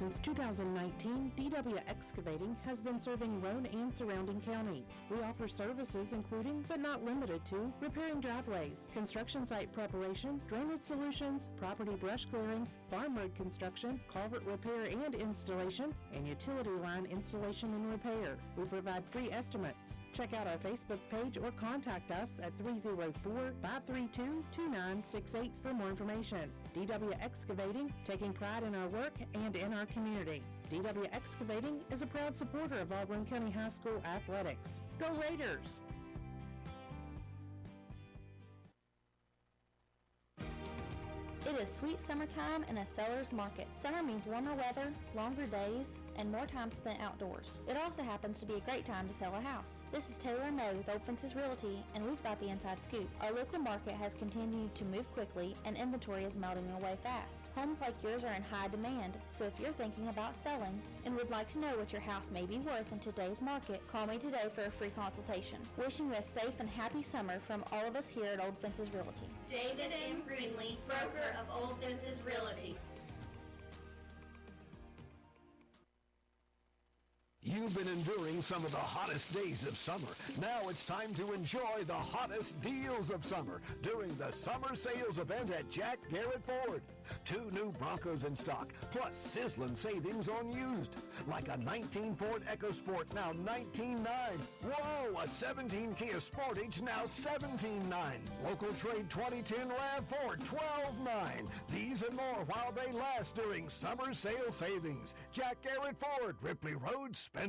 Since 2019, DW Excavating has been serving Roane and surrounding counties. We offer services including, but not limited to, repairing driveways, construction site preparation, drainage solutions, property brush clearing, farm road construction, culvert repair and installation, and utility line installation and repair. We provide free estimates. Check out our Facebook page or contact us at 304-532-2968 for more information. DW Excavating, taking pride in our work and in our community. DW Excavating is a proud supporter of all Roane County High School athletics. Go Raiders! It is sweet summertime and a seller's market. Summer means warmer weather, longer days, and more time spent outdoors. It also happens to be a great time to sell a house. This is Taylor and Mo with Old Fences Realty, and we've got the inside scoop. Our local market has continued to move quickly, and inventory is melting away fast. Homes like yours are in high demand, so if you're thinking about selling and would like to know what your house may be worth in today's market, call me today for a free consultation. Wishing you a safe and happy summer from all of us here at Old Fences Realty. David M. Greenlee, broker of Old Fences Realty. You've been enduring some of the hottest days of summer. Now it's time to enjoy the hottest deals of summer during the summer sales event at Jack Garrett Ford. 2 new Broncos in stock, plus sizzling savings on used. Like a 19 Ford EcoSport, now $19,900. Whoa, a 17 Kia Sportage, now $17,900. Local trade 2010 RAV4, $12,900. These and more while they last during summer sale savings. Jack Garrett Ford, Ripley Road, Spencer.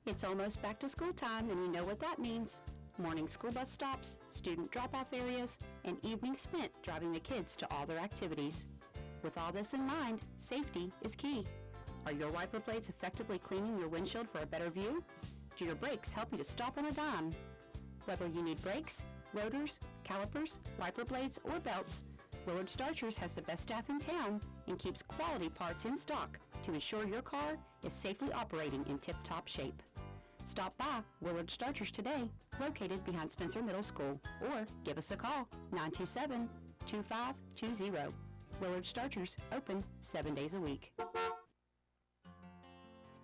It's almost back to school time, and you know what that means. Morning school bus stops, student drop-off areas, and evenings spent driving the kids to all their activities. With all this in mind, safety is key. Are your wiper blades effectively cleaning your windshield for a better view? Do your brakes help you to stop on a dime? Whether you need brakes, rotors, calipers, wiper blades, or belts, Willard Starchers has the best staff in town and keeps quality parts in stock to ensure your car is safely operating in tip-top shape. Stop by Willard Starchers today, located behind Spencer Middle School, or give us a call, 927-2520. Willard Starchers, open 7 days a week.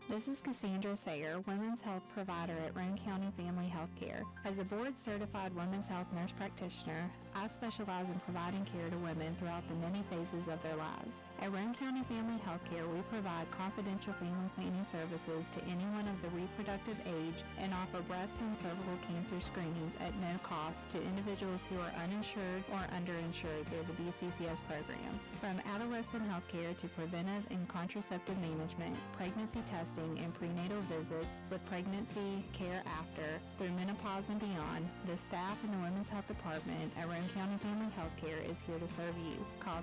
This is Cassandra Sayer, Women's Health Provider at Roane County Family Health Care. As a board-certified women's health nurse practitioner, I specialize in providing care to women throughout the many phases of their lives. At Roane County Family Health Care, we provide confidential family planning services to anyone of the reproductive age and offer breast and cervical cancer screenings at no cost to individuals who are uninsured or underinsured through the BCCS program. From adolescent health care to preventive and contraceptive management, pregnancy testing, and prenatal visits with pregnancy care after, through menopause and beyond, the staff in the Women's Health Department at Roane County Family Health Care is here to serve you. Call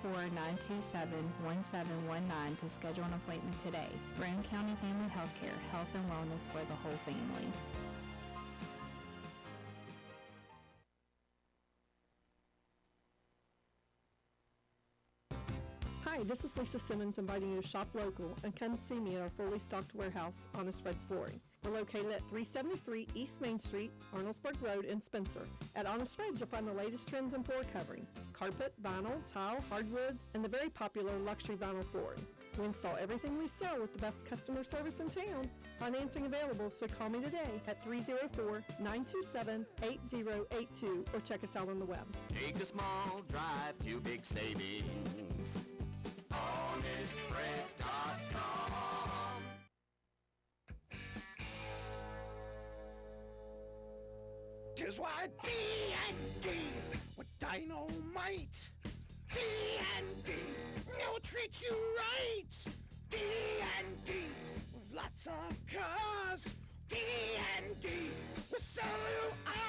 304-927-1719 to schedule an appointment today. Roane County Family Health Care, health and wellness for the whole family. Hi, this is Lisa Simmons inviting you to shop local and come see me at our fully stocked warehouse, Honest Fred's Flooring. We're located at 373 East Main Street, Arnoldsburg Road in Spencer. At Honest Fred's, you'll find the latest trends in floor covering, carpet, vinyl, tile, hardwood, and the very popular luxury vinyl flooring. We install everything we sell with the best customer service in town. Financing available, so call me today at 304-927-8082 or check us out on the web. Take the small drive to big savings. HonestFreds.com. Tis why D&D with dynamite. D&D will treat you right. D&D with lots of cars. D&D will sell you ours.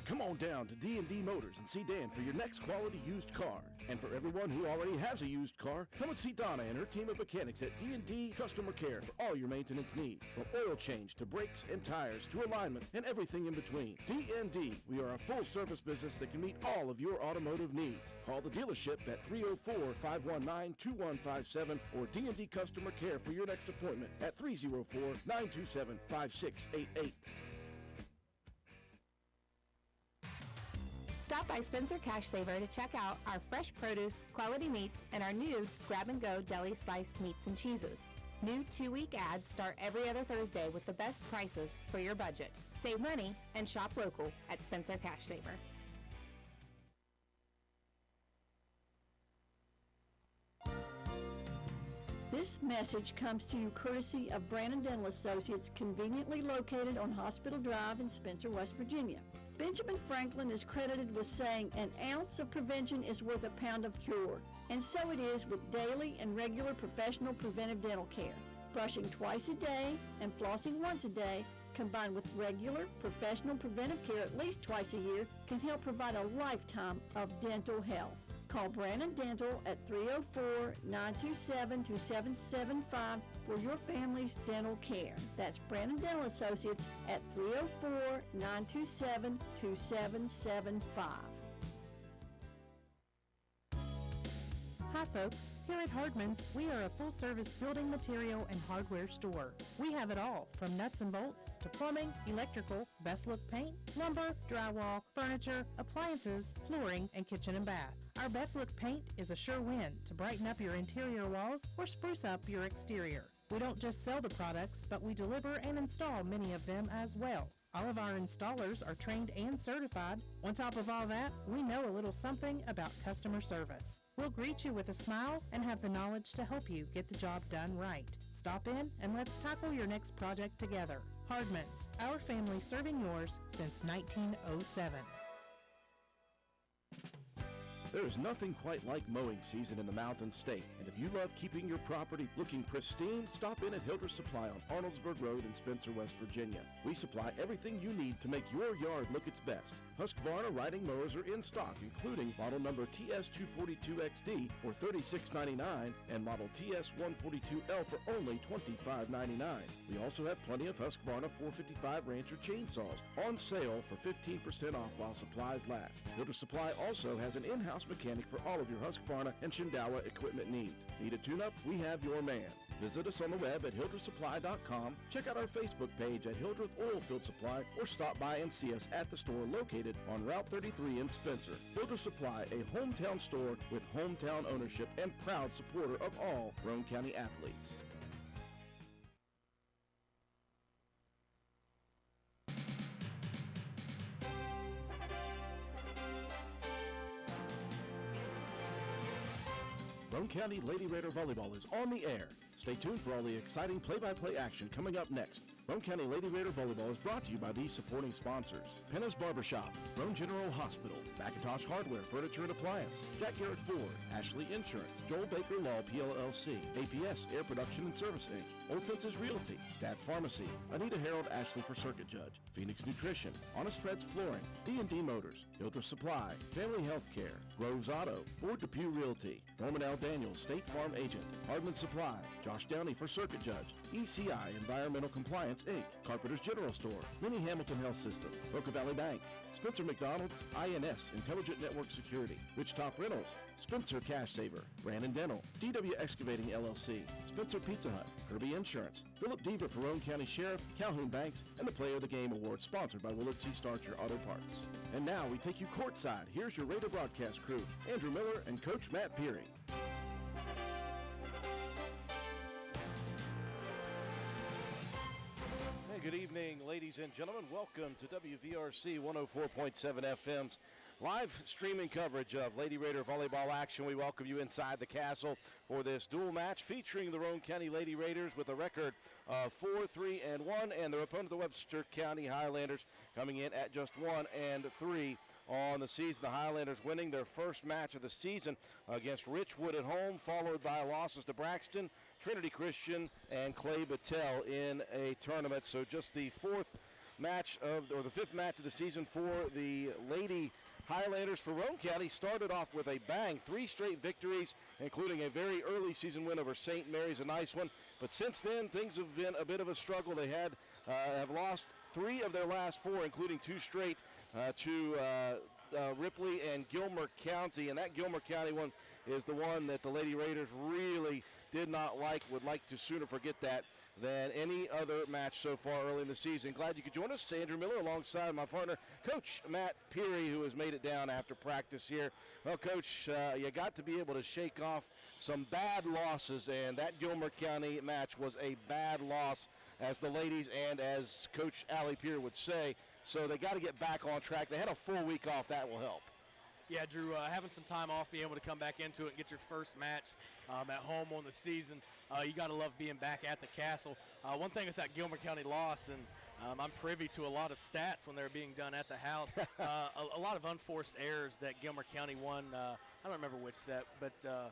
Come on down to D&D Motors and see Dan for your next quality used car. And for everyone who already has a used car, come and see Donna and her team of mechanics at D&D Customer Care for all your maintenance needs. From oil change to brakes and tires to alignment and everything in between. D&D, we are a full-service business that can meet all of your automotive needs. Call the dealership at 304-519-2157 or D&D Customer Care for your next appointment at 304-927-5688. Stop by Spencer Cash Saver to check out our fresh produce, quality meats, and our new grab-and-go deli sliced meats and cheeses. New 2-week ads start every other Thursday with the best prices for your budget. Save money and shop local at Spencer Cash Saver. This message comes to you courtesy of Brandon Dental Associates, conveniently located on Hospital Drive in Spencer, West Virginia. Benjamin Franklin is credited with saying an ounce of prevention is worth a pound of cure, and so it is with daily and regular professional preventive dental care. Brushing twice a day and flossing once a day, combined with regular professional preventive care at least twice a year, can help provide a lifetime of dental health. Call Brandon Dental at 304-927-2775 for your family's dental care. That's Brandon Dental Associates at 304-927-2775. Hi folks, here at Hardman's, we are a full-service building material and hardware store. We have it all, from nuts and bolts to plumbing, electrical, best look paint, lumber, drywall, furniture, appliances, flooring, and kitchen and bath. Our best look paint is a sure win to brighten up your interior walls or spruce up your exterior. We don't just sell the products, but we deliver and install many of them as well. All of our installers are trained and certified. On top of all that, we know a little something about customer service. We'll greet you with a smile and have the knowledge to help you get the job done right. Stop in and let's tackle your next project together. Hardman's, our family serving yours since 1907. There is nothing quite like mowing season in the Mountain State, and if you love keeping your property looking pristine, stop in at Hildreth Supply on Arnoldsburg Road in Spencer, West Virginia. We supply everything you need to make your yard look its best. Husqvarna riding mowers are in stock, including model number TS242XD for $36.99 and model TS142L for only $25.99. We also have plenty of Husqvarna 455 Rancher chainsaws on sale for 15% off while supplies last. Hildreth Supply also has an in-house mechanic for all of your Husqvarna and Shindawa equipment needs. Need a tune-up? We have your man. Visit us on the web at hildrethsupply.com, check out our Facebook page at Hildreth Oilfield Supply, or stop by and see us at the store located on Route 33 in Spencer. Hildreth Supply, a hometown store with hometown ownership and proud supporter of all Roane County athletes. Roane County Lady Raider Volleyball is on the air. Stay tuned for all the exciting play-by-play action coming up next. Roane County Lady Raider Volleyball is brought to you by these supporting sponsors: Penna's Barbershop, Roane General Hospital, Macintosh Hardware, Furniture and Appliance, Jack Garrett Ford, Ashley Insurance, Joel Baker Law PLLC, APS Air Production and Service Inc., Old Fences Realty, Stats Pharmacy, Anita Harold Ashley for Circuit Judge, Phoenix Nutrition, Honest Fred's Flooring, D&D Motors, Hildreth Supply, Family Healthcare, Groves Auto, Ford Depew Realty, Norman L. Daniels, State Farm Agent, Hardman Supply, Josh Downey for Circuit Judge, ECI Environmental Compliance Inc., Carpenter's General Store, Minnie Hamilton Health System, Boca Valley Bank, Spencer McDonald's, INS Intelligent Network Security, Rich Top Rentals, Spencer Cash Saver, Brandon Dental, DW Excavating LLC, Spencer Pizza Hut, Kirby Insurance, Philip Deaver for Roane County Sheriff, Calhoun Banks, and the Player of the Game Award sponsored by Willard C. Starcher Auto Parts. And now we take you courtside. Here's your Raider broadcast crew, Andrew Miller and Coach Matt Peary. Good evening, ladies and gentlemen. Welcome to WVRC 104.7 FM's live streaming coverage of Lady Raider volleyball action. We welcome you inside the castle for this dual match featuring the Roane County Lady Raiders with a record of 4-3-1, and their opponent, the Webster County Highlanders, coming in at just 1-3 on the season. The Highlanders winning their first match of the season against Richwood at home, followed by losses to Braxton, Trinity Christian, and Clay Battelle in a tournament. So just the fifth match of the season for the Lady Highlanders for Roane County started off with a bang, 3 straight victories, including a very early season win over St. Mary's, a nice one. But since then, things have been a bit of a struggle. They have lost 3 of their last 4, including 2 straight to Ripley and Gilmer County. And that Gilmer County one is the one that the Lady Raiders really did not like, would like to sooner forget that than any other match so far early in the season. Glad you could join us. Andrew Miller alongside my partner, Coach Matt Peary, who has made it down after practice here. Well, Coach, you got to be able to shake off some bad losses, and that Gilmer County match was a bad loss, as the ladies and as Coach Allie Peary would say. So they got to get back on track. They had a full week off. That will help. Yeah, Drew, having some time off, being able to come back into it and get your first match at home on the season, you got to love being back at the Castle. One thing with that Gilmer County loss, and I'm privy to a lot of stats when they're being done at the house, a lot of unforced errors that Gilmer County won. I don't remember which set, but the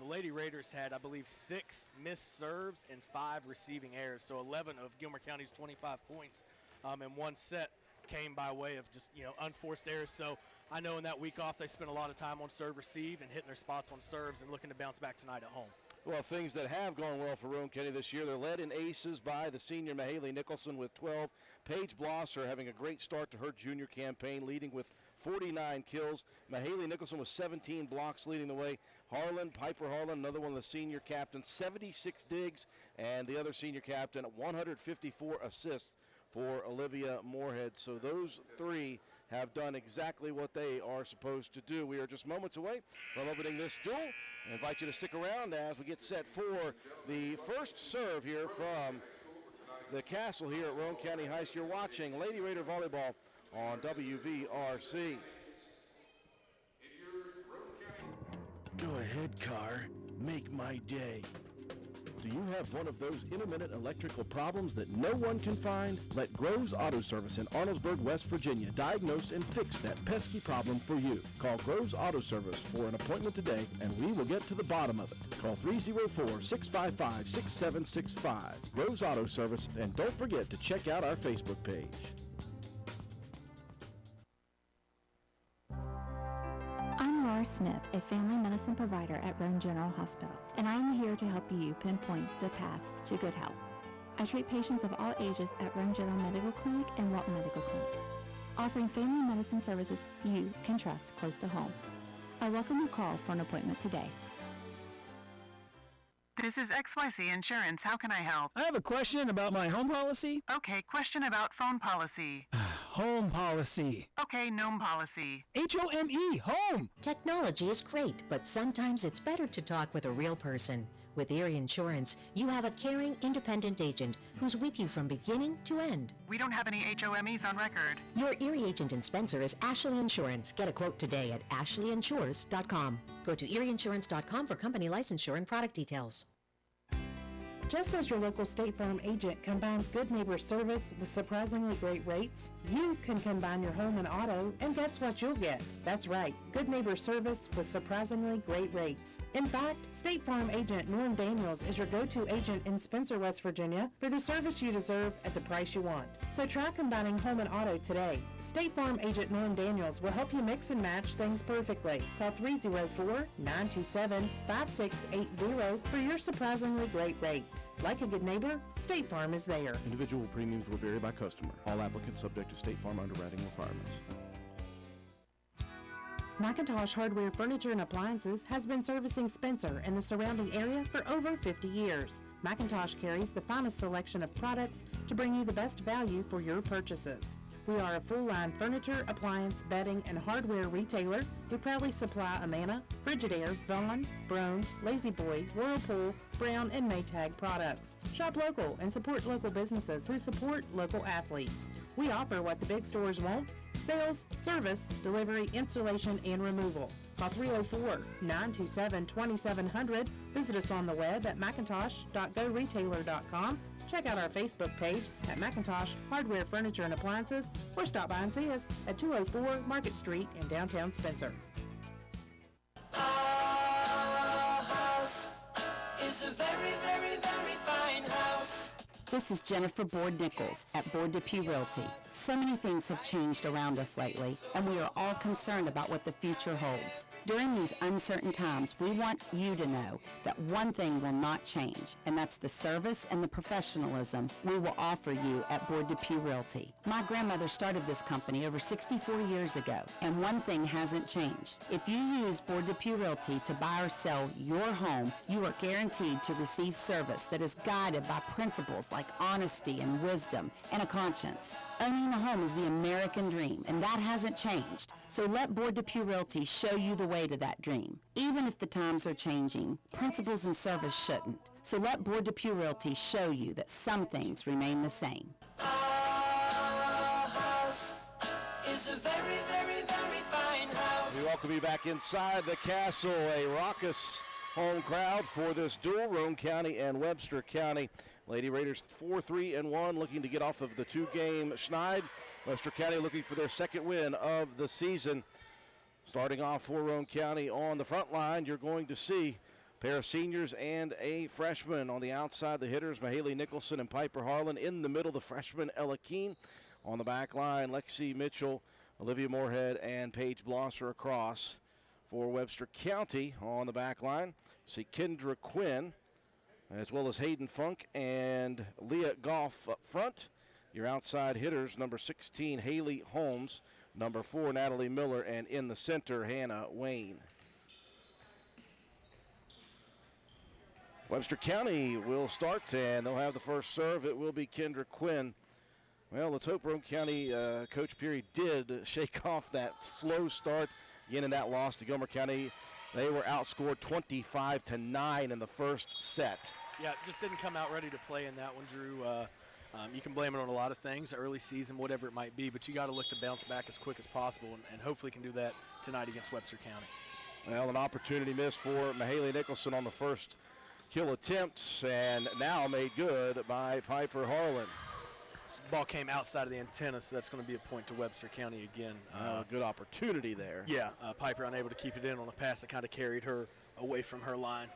Lady Raiders had, I believe, 6 missed serves and 5 receiving errors. So 11 of Gilmer County's 25 points in one set came by way of just, unforced errors. So I know in that week off they spent a lot of time on serve receive and hitting their spots on serves and looking to bounce back tonight at home. Well, things that have gone well for Roane County this year, they're led in aces by the senior Mahaley Nicholson with 12. Paige Blosser having a great start to her junior campaign, leading with 49 kills. Mahaley Nicholson with 17 blocks leading the way. Piper Harlan, another one of the senior captains, 76 digs, and the other senior captain, 154 assists for Olivia Moorhead. So those 3 have done exactly what they are supposed to do. We are just moments away from opening this duel. I invite you to stick around as we get set for the first serve here from the Castle here at Roane County High School. You're watching Lady Raider Volleyball on WVRC. Go ahead, car. Make my day. Do you have one of those intermittent electrical problems that no one can find? Let Groves Auto Service in Arnold's, West Virginia diagnose and fix that pesky problem for you. Call Groves Auto Service for an appointment today, and we will get to the bottom of it. Call 304-655-6765. Groves Auto Service, and don't forget to check out our Facebook page. I'm Laura Smith, a family medicine provider at Roane General Hospital, and I'm here to help you pinpoint the path to good health. I treat patients of all ages at Roane General Medical Clinic and Walton Medical Clinic, offering family medicine services you can trust close to home. I welcome your call for an appointment today. This is XYZ Insurance. How can I help? I have a question about my home policy. Okay, question about phone policy. Home policy. Okay, gnome policy. H-O-M-E, home! Technology is great, but sometimes it's better to talk with a real person. With Erie Insurance, you have a caring, independent agent who's with you from beginning to end. We don't have any HOMEs on record. Your Erie agent in Spencer is Ashley Insurance. Get a quote today at ashleyinsures.com. Go to erieinsurance.com for company licensure and product details. Just as your local State Farm agent combines good neighbor service with surprisingly great rates, you can combine your home and auto, and guess what you'll get? That's right, good neighbor service with surprisingly great rates. In fact, State Farm agent Norm Daniels is your go-to agent in Spencer, West Virginia for the service you deserve at the price you want. So try combining home and auto today. State Farm agent Norm Daniels will help you mix and match things perfectly. Call 304-927-5680 for your surprisingly great rates. Like a good neighbor, State Farm is there. Individual premiums will vary by customer. All applicants subject to State Farm underwriting requirements. McIntosh Hardware Furniture and Appliances has been servicing Spencer and the surrounding area for over 50 years. McIntosh carries the finest selection of products to bring you the best value for your purchases. We are a full-line furniture, appliance, bedding, and hardware retailer. We proudly supply Amana, Frigidaire, Vaughan, Brone, Lazy Boy, Whirlpool, Brown, and Maytag products. Shop local and support local businesses who support local athletes. We offer what the big stores won't: sales, service, delivery, installation, and removal. Call 304-927-2700. Visit us on the web at macintosh.goretailer.com. Check out our Facebook page at McIntosh Hardware Furniture and Appliances, or stop by and see us at 204 Market Street in downtown Spencer. Our house is a very, very, very fine house. This is Jennifer Board-Nichols at Board-Depew Realty. So many things have changed around us lately, and we are all concerned about what the future holds. During these uncertain times, we want you to know that one thing will not change, and that's the service and the professionalism we will offer you at Board-Depew Realty. My grandmother started this company over 64 years ago, and one thing hasn't changed. If you use Board-Depew Realty to buy or sell your home, you are guaranteed to receive service that is guided by principles like honesty and wisdom and a conscience. Owning a home is the American dream, and that hasn't changed. So let Board-Depew Realty show you the way to that dream. Even if the times are changing, principles and service shouldn't. So let Board-Depew Realty show you that some things remain the same. Our house is a very, very, very fine house. We welcome you back inside the castle. A raucous home crowd for this duel, Roane County and Webster County. Lady Raiders 4-3-1, looking to get off of the two-game schneid. Webster County looking for their second win of the season. Starting off for Roane County on the front line, you're going to see a pair of seniors and a freshman. On the outside, the hitters, Mahaley Nicholson and Piper Harlan. In the middle, the freshman, Ella Keene. On the back line, Lexi Mitchell, Olivia Moorhead, and Paige Blosser across. For Webster County on the back line, see Kendra Quinn, as well as Hayden Funk and Leah Goff up front. Your outside hitters, number 16, Haley Holmes, number 4, Natalie Miller, and in the center, Hannah Wayne. Webster County will start, and they'll have the first serve. It will be Kendra Quinn. Well, let's hope Roane County Coach Peary did shake off that slow start. Again, in that loss to Gilmer County, they were outscored 25-9 in the first set. Yeah, just didn't come out ready to play in that one, Drew. You can blame it on a lot of things, early season, whatever it might be, but you got to look to bounce back as quick as possible, and hopefully can do that tonight against Webster County. Well, an opportunity missed for Mahaley Nicholson on the first kill attempt, and now made good by Piper Harlan. This ball came outside of the antenna, so that's going to be a point to Webster County again. Good opportunity there. Yeah, Piper unable to keep it in on a pass that kind of carried her away from her line.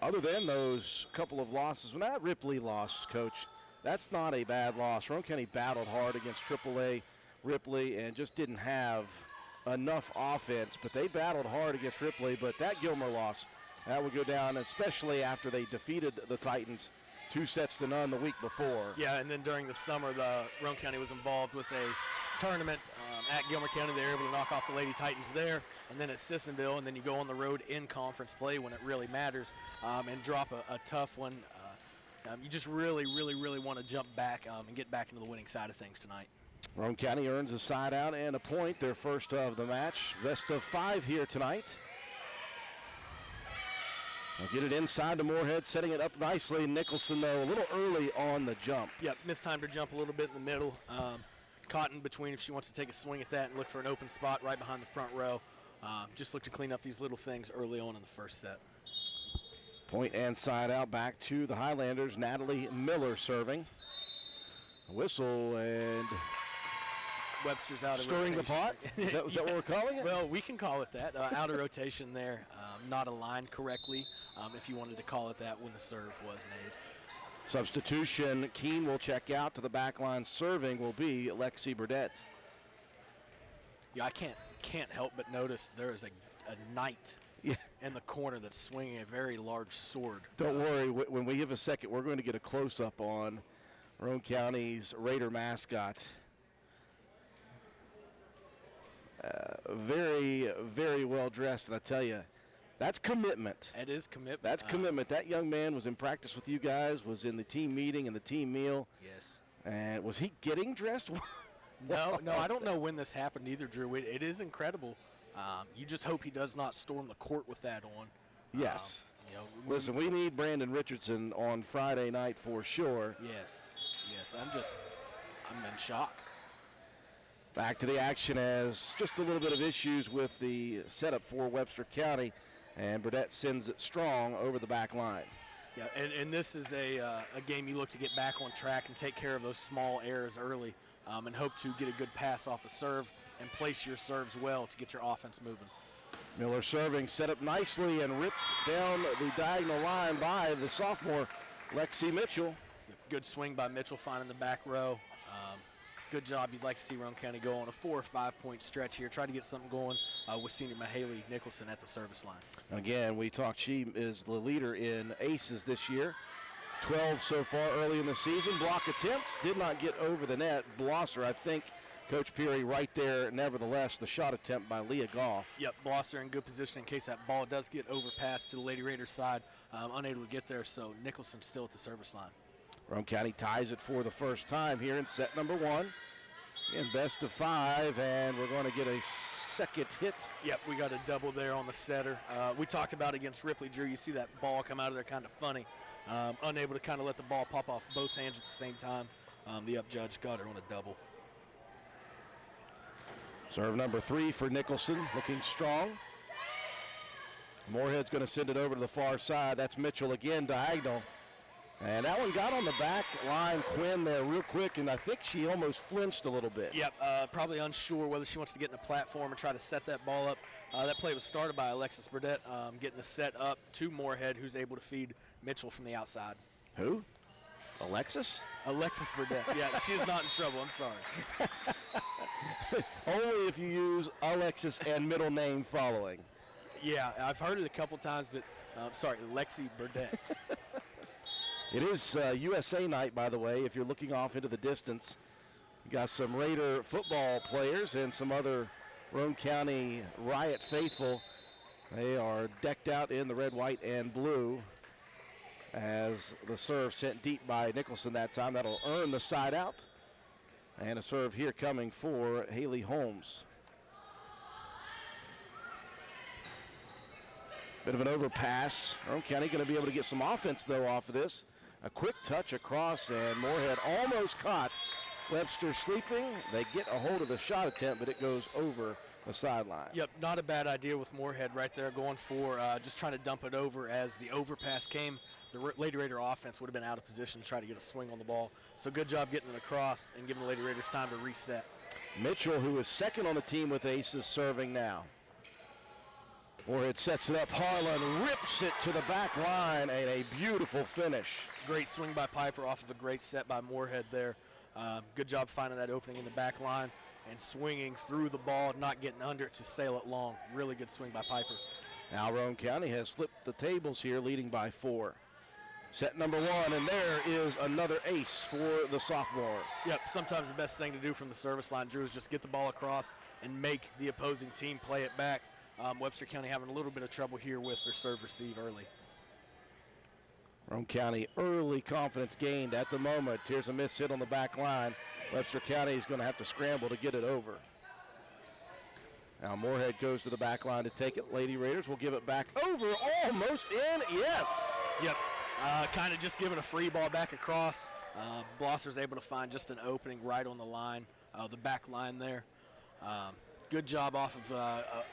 Other than those couple of losses, when that Ripley loss, Coach, that's not a bad loss. Roane County battled hard against AAA Ripley and just didn't have enough offense, but they battled hard against Ripley. But that Gilmer loss, that would go down, especially after they defeated the Titans 2-0 the week before. Yeah, and then during the summer, the Roane County was involved with a tournament at Gilmer County. They were able to knock off the Lady Titans there, and then at Sissonville, and then you go on the road in conference play when it really matters, and drop a tough one. You just really, really, really want to jump back and get back into the winning side of things tonight. Roane County earns a side out and a point, their first of the match. Best of 5 here tonight. They'll get it inside to Moorhead, setting it up nicely. Nicholson, though, a little early on the jump. Yep, mistimed her jump a little bit in the middle. Caught in between if she wants to take a swing at that and look for an open spot right behind the front row. Just look to clean up these little things early on in the first set. Point and side out back to the Highlanders. Natalie Miller serving. A whistle and Webster's out of stirring rotation. the pot? Is that what we're calling it? Well, we can call it that. Out of rotation there. Not aligned correctly, if you wanted to call it that when the serve was made. Substitution, Keene will check out. To the back line. Serving will be Lexi Burdett. Yeah, I can't help but notice there is a knight in the corner that's swinging a very large sword. Don't worry, when we give a second, we're going to get a close-up on Roane County's Raider mascot. Very, very well dressed, and I tell you, that's commitment. It is commitment. That's commitment. That young man was in practice with you guys, was in the team meeting and the team meal. Yes. And was he getting dressed? No, I don't know when this happened either, Drew. It is incredible. You just hope he does not storm the court with that on. Yes. Listen, we need Brandon Richardson on Friday night for sure. Yes. I'm in shock. Back to the action as just a little bit of issues with the setup for Webster County, and Burdett sends it strong over the back line. Yeah, and this is a game you look to get back on track and take care of those small errors early, and hope to get a good pass off a serve and place your serves well to get your offense moving. Miller serving, set up nicely and ripped down the diagonal line by the sophomore Lexi Mitchell. Good swing by Mitchell finding the back row. Good job. You'd like to see Roane County go on a 4 or 5 point stretch here. Try to get something going with senior Mahaley Nicholson at the service line. And again, we talked, she is the leader in aces this year. 12 so far early in the season. Block attempts did not get over the net. Blosser, I think, Coach Peary right there. Nevertheless, the shot attempt by Leah Goff. Yep, Blosser in good position in case that ball does get overpassed to the Lady Raiders side. Unable to get there, so Nicholson still at the service line. Roane County ties it for the first time here in set number 1. In best of 5, and we're going to get a second hit. Yep, we got a double there on the setter. We talked about against Ripley, Drew. You see that ball come out of there kind of funny. Unable to kind of let the ball pop off both hands at the same time. The up judge got her on a double. Serve number 3 for Nicholson, looking strong. Moorhead's going to send it over to the far side. That's Mitchell again, diagonal. And that one got on the back line, Quinn, there real quick, and I think she almost flinched a little bit. Yep, probably unsure whether she wants to get in the platform and try to set that ball up. That play was started by Alexis Burdett, getting the set up to Moorhead, who's able to feed Mitchell from the outside. Who? Alexis? Alexis Burdett. Yeah, she is not in trouble. I'm sorry. Only if you use Alexis and middle name following. Yeah, I've heard it a couple times, but Lexi Burdett. It is USA night, by the way, if you're looking off into the distance. You got some Raider football players and some other Roane County Riot faithful. They are decked out in the red, white, and blue as the serve sent deep by Nicholson that time. That'll earn the side out. And a serve here coming for Haley Holmes. Bit of an overpass. Roane County going to be able to get some offense, though, off of this. A quick touch across, and Moorhead almost caught Webster sleeping. They get a hold of the shot attempt, but it goes over the sideline. Yep, not a bad idea with Moorhead right there, going for just trying to dump it over as the overpass came. The Lady Raider offense would have been out of position to try to get a swing on the ball. So good job getting it across and giving the Lady Raiders time to reset. Mitchell, who is second on the team with aces, serving now. Moorhead sets it up. Harlan rips it to the back line, and a beautiful finish. Great swing by Piper off of a great set by Moorhead there. Good job finding that opening in the back line and swinging through the ball, not getting under it to sail it long. Really good swing by Piper. Now Roane County has flipped the tables here, leading by 4. Set number 1, and there is another ace for the sophomore. Yep, sometimes the best thing to do from the service line, Drew, is just get the ball across and make the opposing team play it back. Webster County having a little bit of trouble here with their serve receive early. Roane County early confidence gained at the moment. Here's a miss hit on the back line. Webster County is going to have to scramble to get it over. Now Moorhead goes to the back line to take it. Lady Raiders will give it back over, almost in, yes. Yep, kind of just giving a free ball back across. Blosser's able to find just an opening right on the line, the back line there. Good job off of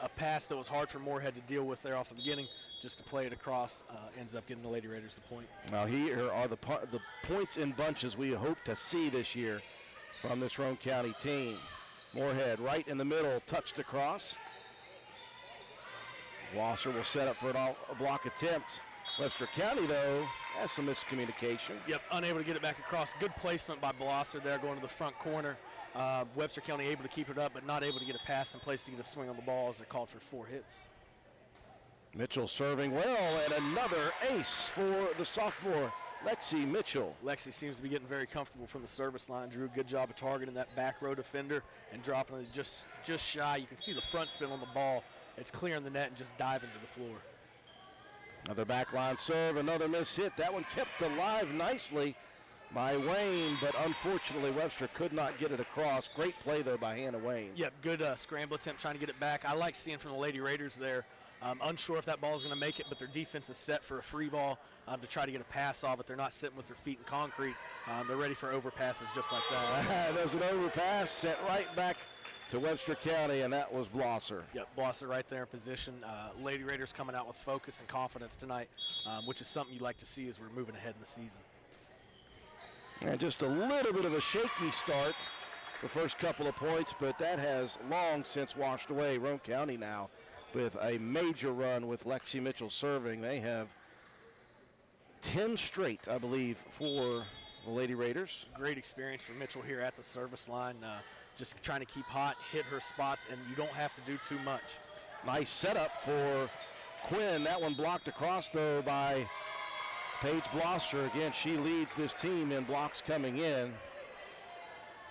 a pass that was hard for Moorhead to deal with there off the beginning. Just to play it across, ends up giving the Lady Raiders the point. Now here are the points in bunches we hope to see this year from this Roane County team. Moorhead right in the middle, touched across. Wasser will set up for a block attempt. Webster County, though, has some miscommunication. Yep, unable to get it back across. Good placement by Blosser there, going to the front corner. Webster County able to keep it up, but not able to get a pass in place to get a swing on the ball as they're called for 4 hits. Mitchell serving well, and another ace for the sophomore, Lexi Mitchell. Lexi seems to be getting very comfortable from the service line, Drew. Good job of targeting that back row defender and dropping it just shy. You can see the front spin on the ball. It's clearing the net and just diving to the floor. Another backline serve, another miss hit. That one kept alive nicely by Wayne, but unfortunately Webster could not get it across. Great play, though, by Hannah Wayne. Yep, good scramble attempt trying to get it back. I like seeing from the Lady Raiders there. Unsure if that ball is going to make it, but their defense is set for a free ball to try to get a pass off it. They're not sitting with their feet in concrete. They're ready for overpasses just like that. There's an overpass sent right back to Webster County, and that was Blosser. Yep, Blosser right there in position. Lady Raiders coming out with focus and confidence tonight, which is something you like to see as we're moving ahead in the season. And just a little bit of a shaky start the first couple of points, but that has long since washed away. Roane County now with a major run with Lexi Mitchell serving. They have 10 straight, I believe, for the Lady Raiders. Great experience for Mitchell here at the service line. Just trying to keep hot, hit her spots, and you don't have to do too much. Nice setup for Quinn. That one blocked across, though, by Paige Blosser. Again, she leads this team in blocks coming in.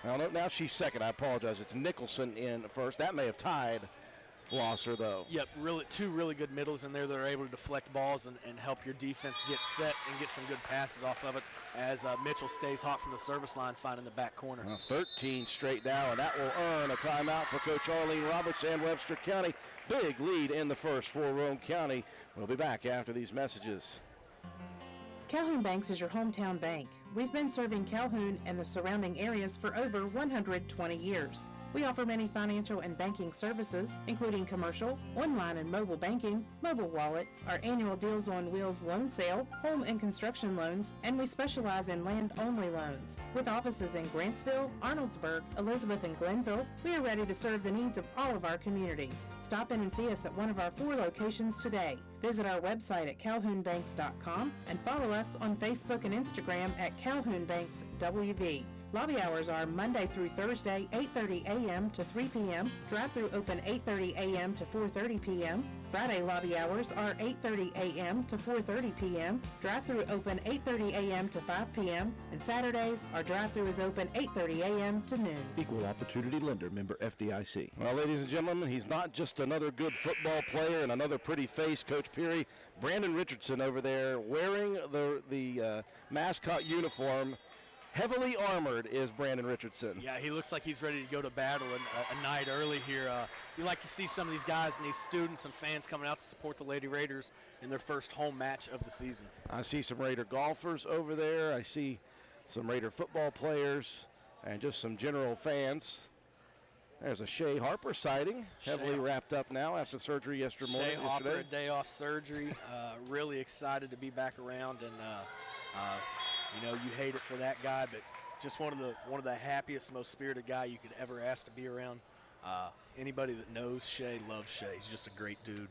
Now she's second. I apologize. It's Nicholson in first. That may have tied Blosser, though. Yep, two really good middles in there that are able to deflect balls and help your defense get set and get some good passes off of it as Mitchell stays hot from the service line, finding the back corner. 13 straight now, and that will earn a timeout for Coach Arlene Roberts and Webster County. Big lead in the first for Roane County. We'll be back after these messages. Calhoun Banks is your hometown bank. We've been serving Calhoun and the surrounding areas for over 120 years. We offer many financial and banking services, including commercial, online and mobile banking, mobile wallet, our annual Deals on Wheels loan sale, home and construction loans, and we specialize in land-only loans. With offices in Grantsville, Arnoldsburg, Elizabeth, and Glenville, we are ready to serve the needs of all of our communities. Stop in and see us at one of our 4 locations today. Visit our website at calhounbanks.com and follow us on Facebook and Instagram at Calhoun Banks WV. Lobby hours are Monday through Thursday, 8:30 a.m. to 3 p.m. Drive-through open 8:30 a.m. to 4:30 p.m. Friday lobby hours are 8:30 a.m. to 4:30 p.m. Drive-through open 8:30 a.m. to 5 p.m. And Saturdays, our drive-through is open 8:30 a.m. to noon. Equal Opportunity Lender, member FDIC. Well, ladies and gentlemen, he's not just another good football player and another pretty face, Coach Peary. Brandon Richardson over there wearing the mascot uniform. Heavily armored is Brandon Richardson. Yeah, he looks like he's ready to go to battle a night early here. You like to see some of these guys and these students and fans coming out to support the Lady Raiders in their first home match of the season. I see some Raider golfers over there. I see some Raider football players and just some general fans. There's a Shea Harper sighting, heavily wrapped up now after surgery yesterday. Shea Harper, a day off surgery. Really excited to be back around, and you know, you hate it for that guy, but just one of the happiest, most spirited guy you could ever ask to be around. Anybody that knows Shea loves Shea. He's just a great dude.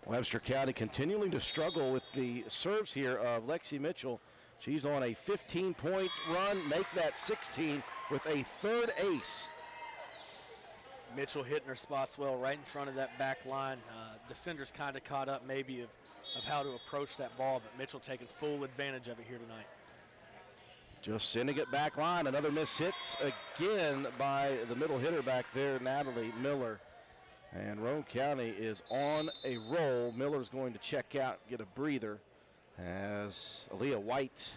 Webster County continuing to struggle with the serves here of Lexi Mitchell. She's on a 15-point run, make that 16 with a third ace. Mitchell hitting her spots well right in front of that back line. Defenders kind of caught up maybe of how to approach that ball, but Mitchell taking full advantage of it here tonight. Just sending it back line. Another miss hits again by the middle hitter back there, Natalie Miller. And Roane County is on a roll. Miller's going to check out, get a breather, as Aaliyah White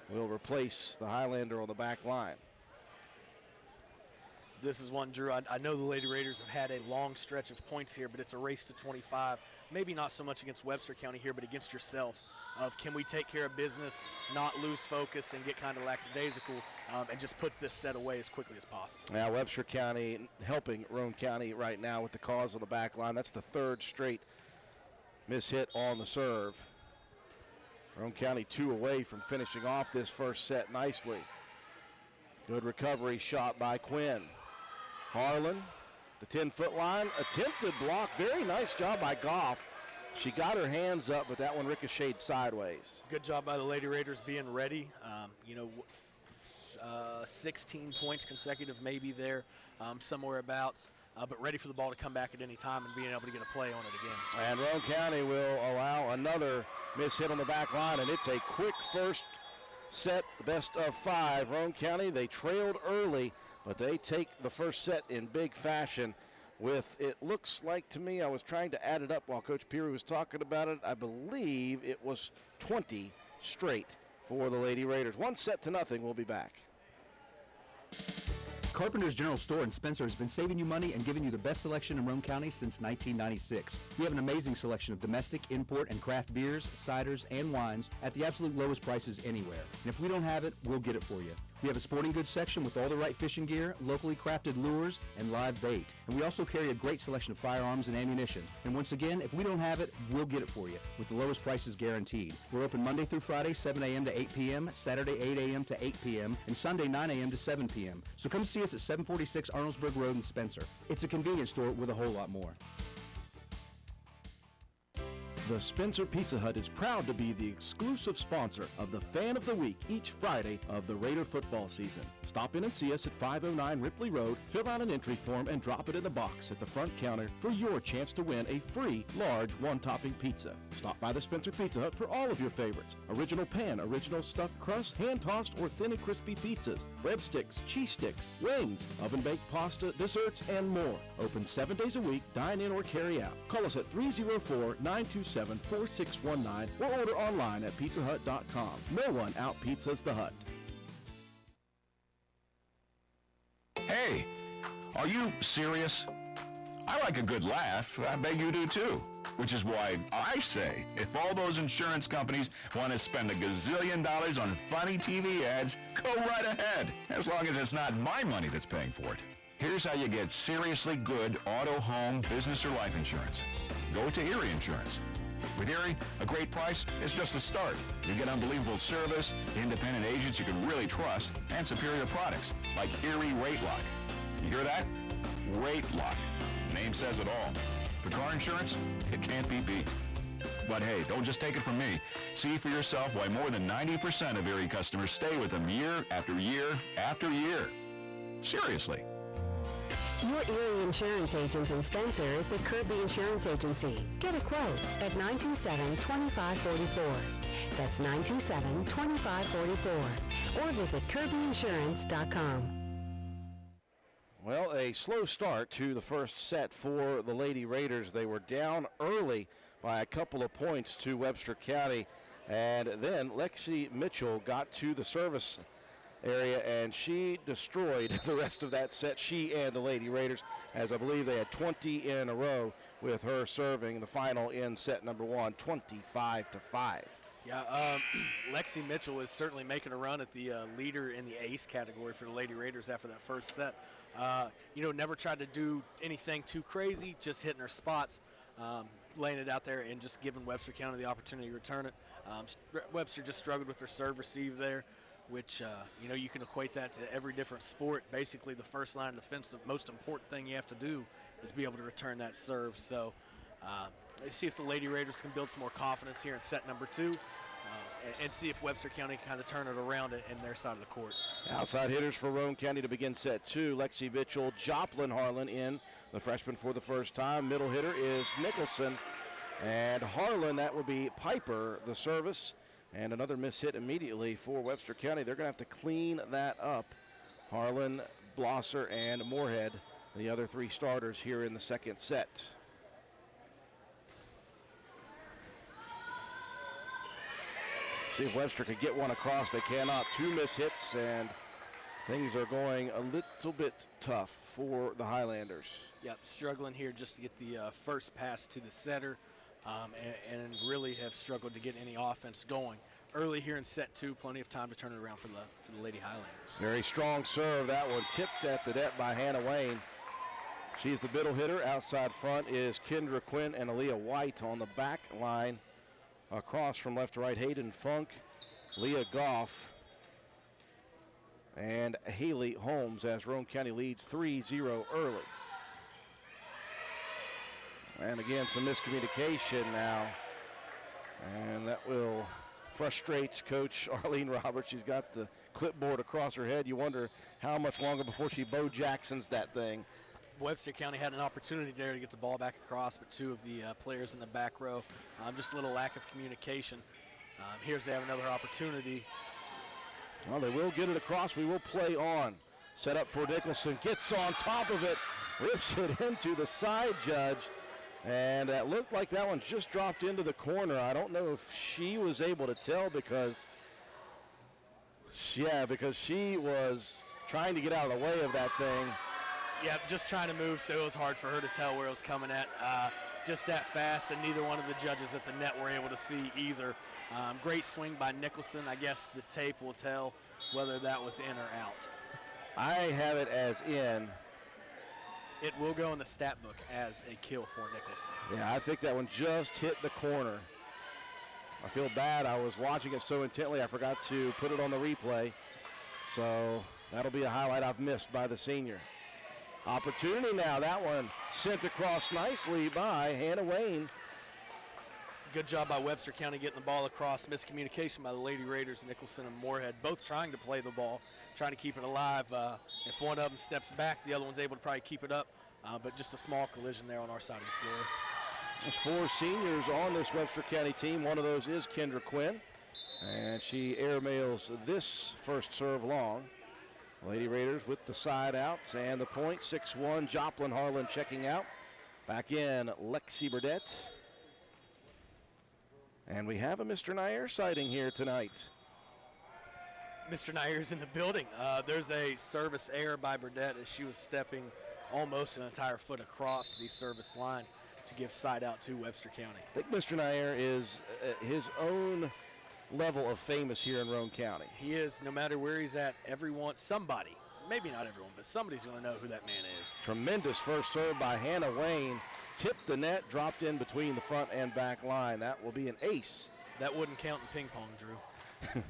will replace the Highlander on the back line. This is one, Drew, I know the Lady Raiders have had a long stretch of points here, but it's a race to 25. Maybe not so much against Webster County here, but against yourself. Of can we take care of business, not lose focus, and get kind of lackadaisical, and just put this set away as quickly as possible. Now Webster County helping Roane County right now with the cause of the back line. That's the third straight miss hit on the serve. Roane County 2 away from finishing off this first set nicely. Good recovery shot by Quinn. Harlan, the 10-foot line, attempted block. Very nice job by Goff. She got her hands up, but that one ricocheted sideways. Good job by the Lady Raiders being ready. 16 points consecutive maybe there, somewhere abouts, but ready for the ball to come back at any time and being able to get a play on it again. And Roane County will allow another miss hit on the back line, and it's a quick first set, best of 5. Roane County, they trailed early, but they take the first set in big fashion with, it looks like to me, I was trying to add it up while Coach Peary was talking about it, I believe it was 20 straight for the Lady Raiders. 1-0. We'll be back. Carpenter's General Store in Spencer has been saving you money and giving you the best selection in Roane County since 1996. We have an amazing selection of domestic, import, and craft beers, ciders, and wines at the absolute lowest prices anywhere. And if we don't have it, we'll get it for you. We have a sporting goods section with all the right fishing gear, locally crafted lures, and live bait. And we also carry a great selection of firearms and ammunition. And once again, if we don't have it, we'll get it for you with the lowest prices guaranteed. We're open Monday through Friday, 7 a.m. to 8 p.m., Saturday, 8 a.m. to 8 p.m., and Sunday, 9 a.m. to 7 p.m. So come see us at 746 Arnoldsburg Road in Spencer. It's a convenience store with a whole lot more. The Spencer Pizza Hut is proud to be the exclusive sponsor of the Fan of the Week each Friday of the Raider football season. Stop in and see us at 509 Ripley Road, fill out an entry form, and drop it in the box at the front counter for your chance to win a free large one-topping pizza. Stop by the Spencer Pizza Hut for all of your favorites. Original pan, original stuffed crust, hand-tossed or thin and crispy pizzas, breadsticks, cheese sticks, wings, oven-baked pasta, desserts, and more. Open 7 days a week, dine in or carry out. Call us at 304-927-4619 or order online at pizzahut.com. No one out-pizzas the Hut. Hey, are you serious? I like a good laugh. I bet you do too. Which is why I say, if all those insurance companies want to spend $1 gazillion on funny TV ads, go right ahead, as long as it's not my money that's paying for it. Here's how you get seriously good auto, home, business, or life insurance. Go to Erie Insurance. With Erie, a great price is just a start. You get unbelievable service, independent agents you can really trust, and superior products like Erie Rate Lock. You hear that? Rate Lock. Name says it all. For car insurance, it can't be beat. But hey, don't just take it from me. See for yourself why more than 90% of Erie customers stay with them year after year after year. Seriously. Your Erie Insurance agent in Spencer is the Kirby Insurance Agency. Get a quote at 927-2544. That's 927-2544. Or visit kirbyinsurance.com. Well, a slow start to the first set for the Lady Raiders. They were down early by a couple of points to Webster County, and then Lexi Mitchell got to the service area, and she destroyed the rest of that set, she and the Lady Raiders, as I believe they had 20 in a row with her serving the final in set number 1, 25-5. Yeah, Lexi Mitchell is certainly making a run at the leader in the ace category for the Lady Raiders after that first set. Never tried to do anything too crazy, just hitting her spots, laying it out there, and just giving Webster County the opportunity to return it. Webster just struggled with her serve receive there, which, you can equate that to every different sport. Basically, the first line of defense, the most important thing you have to do is be able to return that serve. So let's see if the Lady Raiders can build some more confidence here in set number 2 and see if Webster County can kind of turn it around in their side of the court. Outside hitters for Roane County to begin set 2. Lexi Mitchell, Joplin Harlan in, the freshman for the first time. Middle hitter is Nicholson. And Harlan, that would be Piper, the service. And another miss hit immediately for Webster County. They're going to have to clean that up. Harlan, Blosser, and Moorhead, the other 3 starters here in the second set. See if Webster could get one across. They cannot. 2 miss hits, and things are going a little bit tough for the Highlanders. Yep, struggling here just to get the first pass to the setter. And really have struggled to get any offense going. Early here in set 2, plenty of time to turn it around for the Lady Highlanders. Very strong serve. That one tipped at the net by Hannah Wayne. She's the middle hitter. Outside front is Kendra Quinn and Aaliyah White on the back line. Across from left to right, Hayden Funk, Leah Goff, and Haley Holmes as Roane County leads 3-0 early. And again, some miscommunication now. And that will frustrate Coach Arlene Roberts. She's got the clipboard across her head. You wonder how much longer before she Bo Jacksons that thing. Webster County had an opportunity there to get the ball back across, but 2 of the players in the back row, just a little lack of communication. Here's they have another opportunity. Well, they will get it across. We will play on. Set up for Nicholson. Gets on top of it. Rips it into the side judge. And that looked like that one just dropped into the corner. I don't know if she was able to tell because she was trying to get out of the way of that thing. Yeah, just trying to move, so it was hard for her to tell where it was coming at. Just that fast, and neither one of the judges at the net were able to see either. Great swing by Nicholson. I guess the tape will tell whether that was in or out. I have it as in. It will go in the stat book as a kill for Nicholson. Yeah, I think that one just hit the corner. I feel bad. I was watching it so intently I forgot to put it on the replay. So that'll be a highlight I've missed by the senior. Opportunity now. That one sent across nicely by Hannah Wayne. Good job by Webster County getting the ball across. Miscommunication by the Lady Raiders, Nicholson and Moorhead, both trying to play the ball, trying to keep it alive. If one of them steps back, the other one's able to probably keep it up, but just a small collision there on our side of the floor. There's 4 seniors on this Webster County team. One of those is Kendra Quinn, and she airmails this first serve long. Lady Raiders with the side outs and the point. 6-1, Joplin Harlan checking out. Back in, Lexi Burdett. And we have a Mr. Nair sighting here tonight. Mr. Nair's in the building. There's a service error by Burdett as she was stepping almost an entire foot across the service line to give side out to Webster County. I think Mr. Nair is his own level of famous here in Roane County. He is. No matter where he's at, somebody, maybe not everyone, but somebody's going to know who that man is. Tremendous first serve by Hannah Wayne. Tipped the net, dropped in between the front and back line. That will be an ace. That wouldn't count in ping pong, Drew.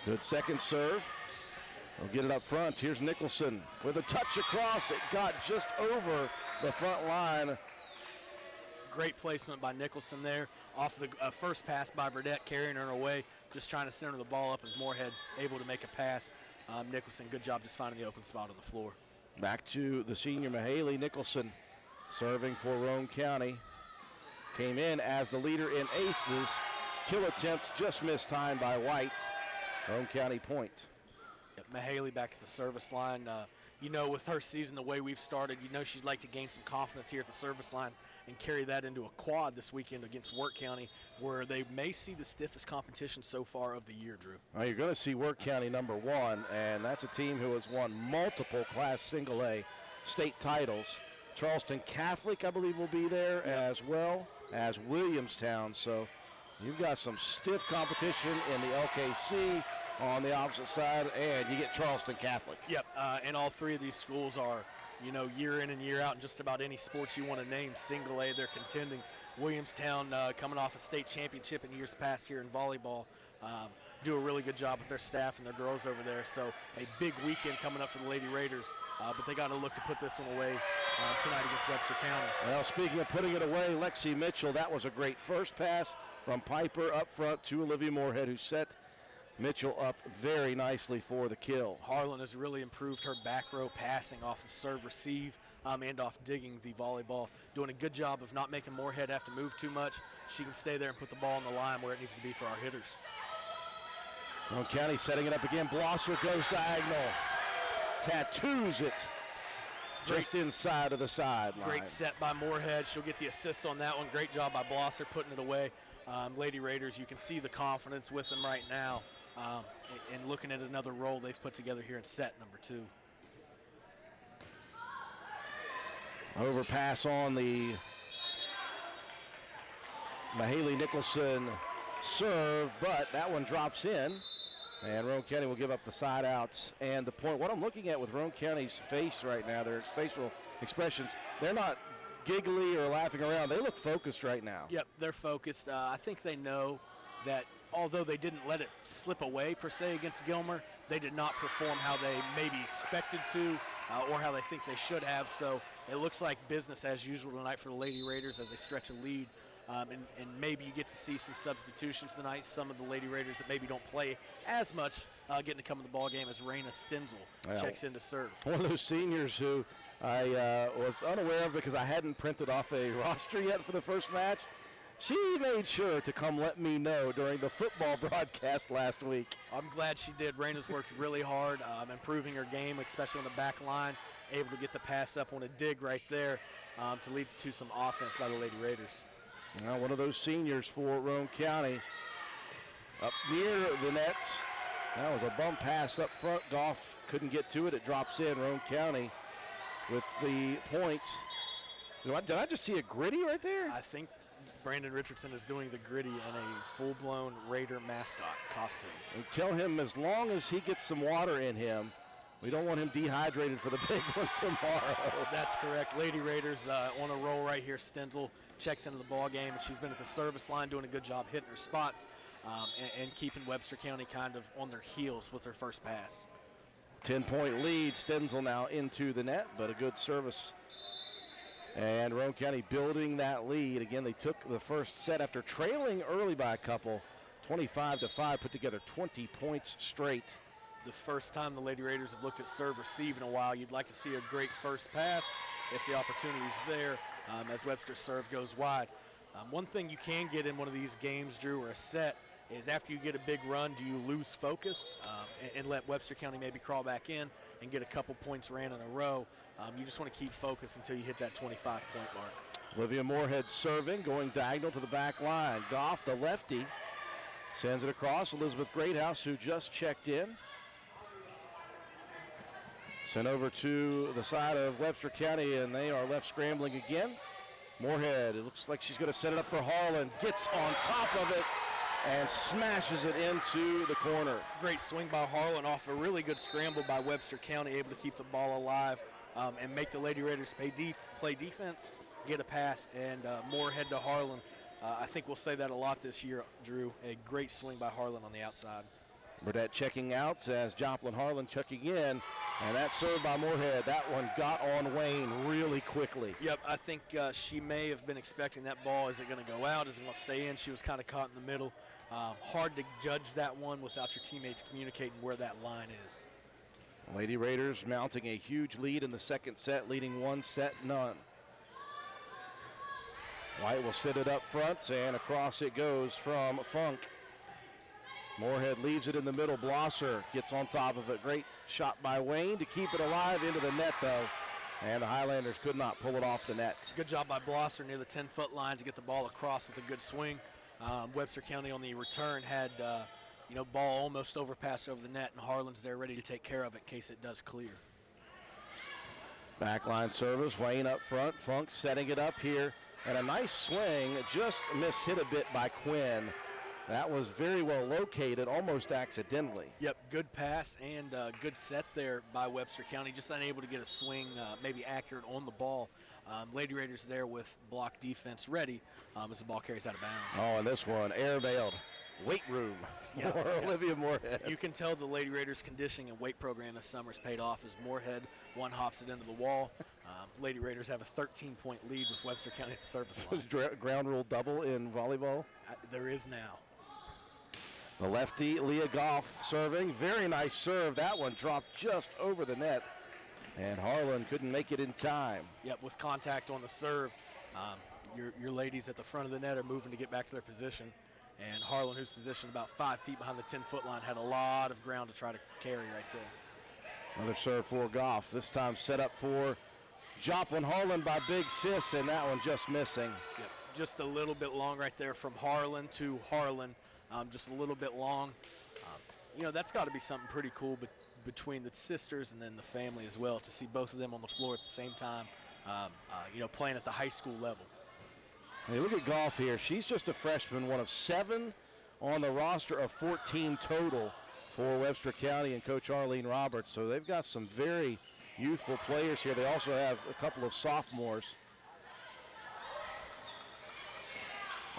Good second serve. They'll get it up front. Here's Nicholson with a touch across. It got just over the front line. Great placement by Nicholson there. Off the first pass by Burdett, carrying her away, just trying to center the ball up as Moorhead's able to make a pass. Nicholson, good job just finding the open spot on the floor. Back to the senior Mahaley Nicholson, serving for Roane County. Came in as the leader in aces. Kill attempt just missed time by White. Roane County point. Mahaley back at the service line. With her season the way we've started, she'd like to gain some confidence here at the service line and carry that into a quad this weekend against Work County, where they may see the stiffest competition so far of the year, Drew. Well, you're going to see Work County #1, and that's a team who has won multiple Class Single A state titles. Charleston Catholic, I believe, will be there as well as Williamstown. So you've got some stiff competition in the LKC on the opposite side, and you get Charleston Catholic. Yep, and all 3 of these schools are, year in and year out in just about any sports you want to name. Single A, they're contending. Williamstown, coming off a state championship in years past here in volleyball, do a really good job with their staff and their girls over there. So a big weekend coming up for the Lady Raiders, but they got to look to put this one away tonight against Webster County. Well, speaking of putting it away, Lexi Mitchell, that was a great first pass from Piper up front to Olivia Moorhead, who set Mitchell up very nicely for the kill. Harlan has really improved her back row passing off of serve receive and off digging the volleyball. Doing a good job of not making Moorhead have to move too much. She can stay there and put the ball on the line where it needs to be for our hitters. Roane County setting it up again. Blosser goes diagonal. Tattoos it just inside of the sideline. Great set by Moorhead. She'll get the assist on that one. Great job by Blosser putting it away. Lady Raiders, you can see the confidence with them right now. And looking at another role they've put together here in set #2. Overpass on the Mahaley Nicholson serve, but that one drops in. And Roane County will give up the side outs and the point. What I'm looking at with Roane County's face right now, their facial expressions, they're not giggly or laughing around. They look focused right now. Yep, they're focused. I think they know that although they didn't let it slip away per se against Gilmer, they did not perform how they maybe expected to or how they think they should have. So it looks like business as usual tonight for the Lady Raiders as they stretch a lead. And maybe you get to see some substitutions tonight. Some of the Lady Raiders that maybe don't play as much getting to come to the ball game as Raina Stenzel checks in to serve. One of those seniors who I was unaware of because I hadn't printed off a roster yet for the first match. She made sure to come let me know during the football broadcast last week. I'm glad she did. Raina's worked really hard, improving her game, especially on the back line, able to get the pass up on a dig right there to lead to some offense by the Lady Raiders. Now one of those seniors for Roane County up near the nets. That was a bump pass up front. Goff couldn't get to it. It drops in. Roane County with the point. Did I just see a gritty right there? I think Brandon Richardson is doing the gritty in a full-blown Raider mascot costume. And tell him as long as he gets some water in him, we don't want him dehydrated for the big one tomorrow. That's correct. Lady Raiders on a roll right here. Stenzel checks into the ball game, and she's been at the service line doing a good job hitting her spots and keeping Webster County kind of on their heels with her first pass. 10-point lead. Stenzel now into the net, but a good service And Roane County building that lead. Again, they took the first set after trailing early by a couple, 25-5, put together 20 points straight. The first time the Lady Raiders have looked at serve receive in a while. You'd like to see a great first pass if the opportunity is there as Webster's serve goes wide. One thing you can get in one of these games, Drew, or a set, is after you get a big run, do you lose focus and let Webster County maybe crawl back in and get a couple points ran in a row? You just want to keep focus until you hit that 25-point mark. Olivia Moorhead serving, going diagonal to the back line. Goff, the lefty, sends it across. Elizabeth Greathouse, who just checked in. Sent over to the side of Webster County, and they are left scrambling again. Moorhead, it looks like she's going to set it up for Harlan. Gets on top of it and smashes it into the corner. Great swing by Harlan off a really good scramble by Webster County, able to keep the ball alive and make the Lady Raiders play defense, get a pass, and Moorhead to Harlan. I think we'll say that a lot this year, Drew. A great swing by Harlan on the outside. Burdette checking out as Joplin Harlan checking in, and that serve by Moorhead. That one got on Wayne really quickly. Yep, I think she may have been expecting that ball. Is it going to go out? Is it going to stay in? She was kind of caught in the middle. Hard to judge that one without your teammates communicating where that line is. Lady Raiders mounting a huge lead in the second set, leading 1-0. White will sit it up front, and across it goes from Funk. Moorhead leaves it in the middle. Blosser gets on top of it. Great shot by Wayne to keep it alive into the net, though. And the Highlanders could not pull it off the net. Good job by Blosser near the 10-foot line to get the ball across with a good swing. Webster County on the return had, ball almost overpassed over the net, and Harlan's there ready to take care of it in case it does clear. Backline service. Wayne up front. Funk setting it up here. And a nice swing. Just mishit a bit by Quinn. That was very well located, almost accidentally. Yep, good pass and good set there by Webster County. Just unable to get a swing maybe accurate on the ball. Lady Raiders there with block defense ready as the ball carries out of bounds. Oh, and this one, air-bailed. Weight room for Olivia Moorhead. You can tell the Lady Raiders conditioning and weight program this summer has paid off as Moorhead one-hops it into the wall. Lady Raiders have a 13-point lead with Webster County at the service line. Ground rule double in volleyball? There is now. The lefty, Leah Goff, serving. Very nice serve. That one dropped just over the net, and Harlan couldn't make it in time. Yep, with contact on the serve, your ladies at the front of the net are moving to get back to their position, and Harlan, who's positioned about 5 feet behind the 10-foot line, had a lot of ground to try to carry right there. Another serve for Goff. This time set up for Joplin Harlan by Big Sis, and that one just missing. Yep, just a little bit long right there from Harlan to Harlan. Just a little bit long. That's got to be something pretty cool between the sisters and then the family as well, to see both of them on the floor at the same time, playing at the high school level. Hey, look at Goff here. She's just a freshman, one of 7 on the roster of 14 total for Webster County and Coach Arlene Roberts. So they've got some very youthful players here. They also have a couple of sophomores.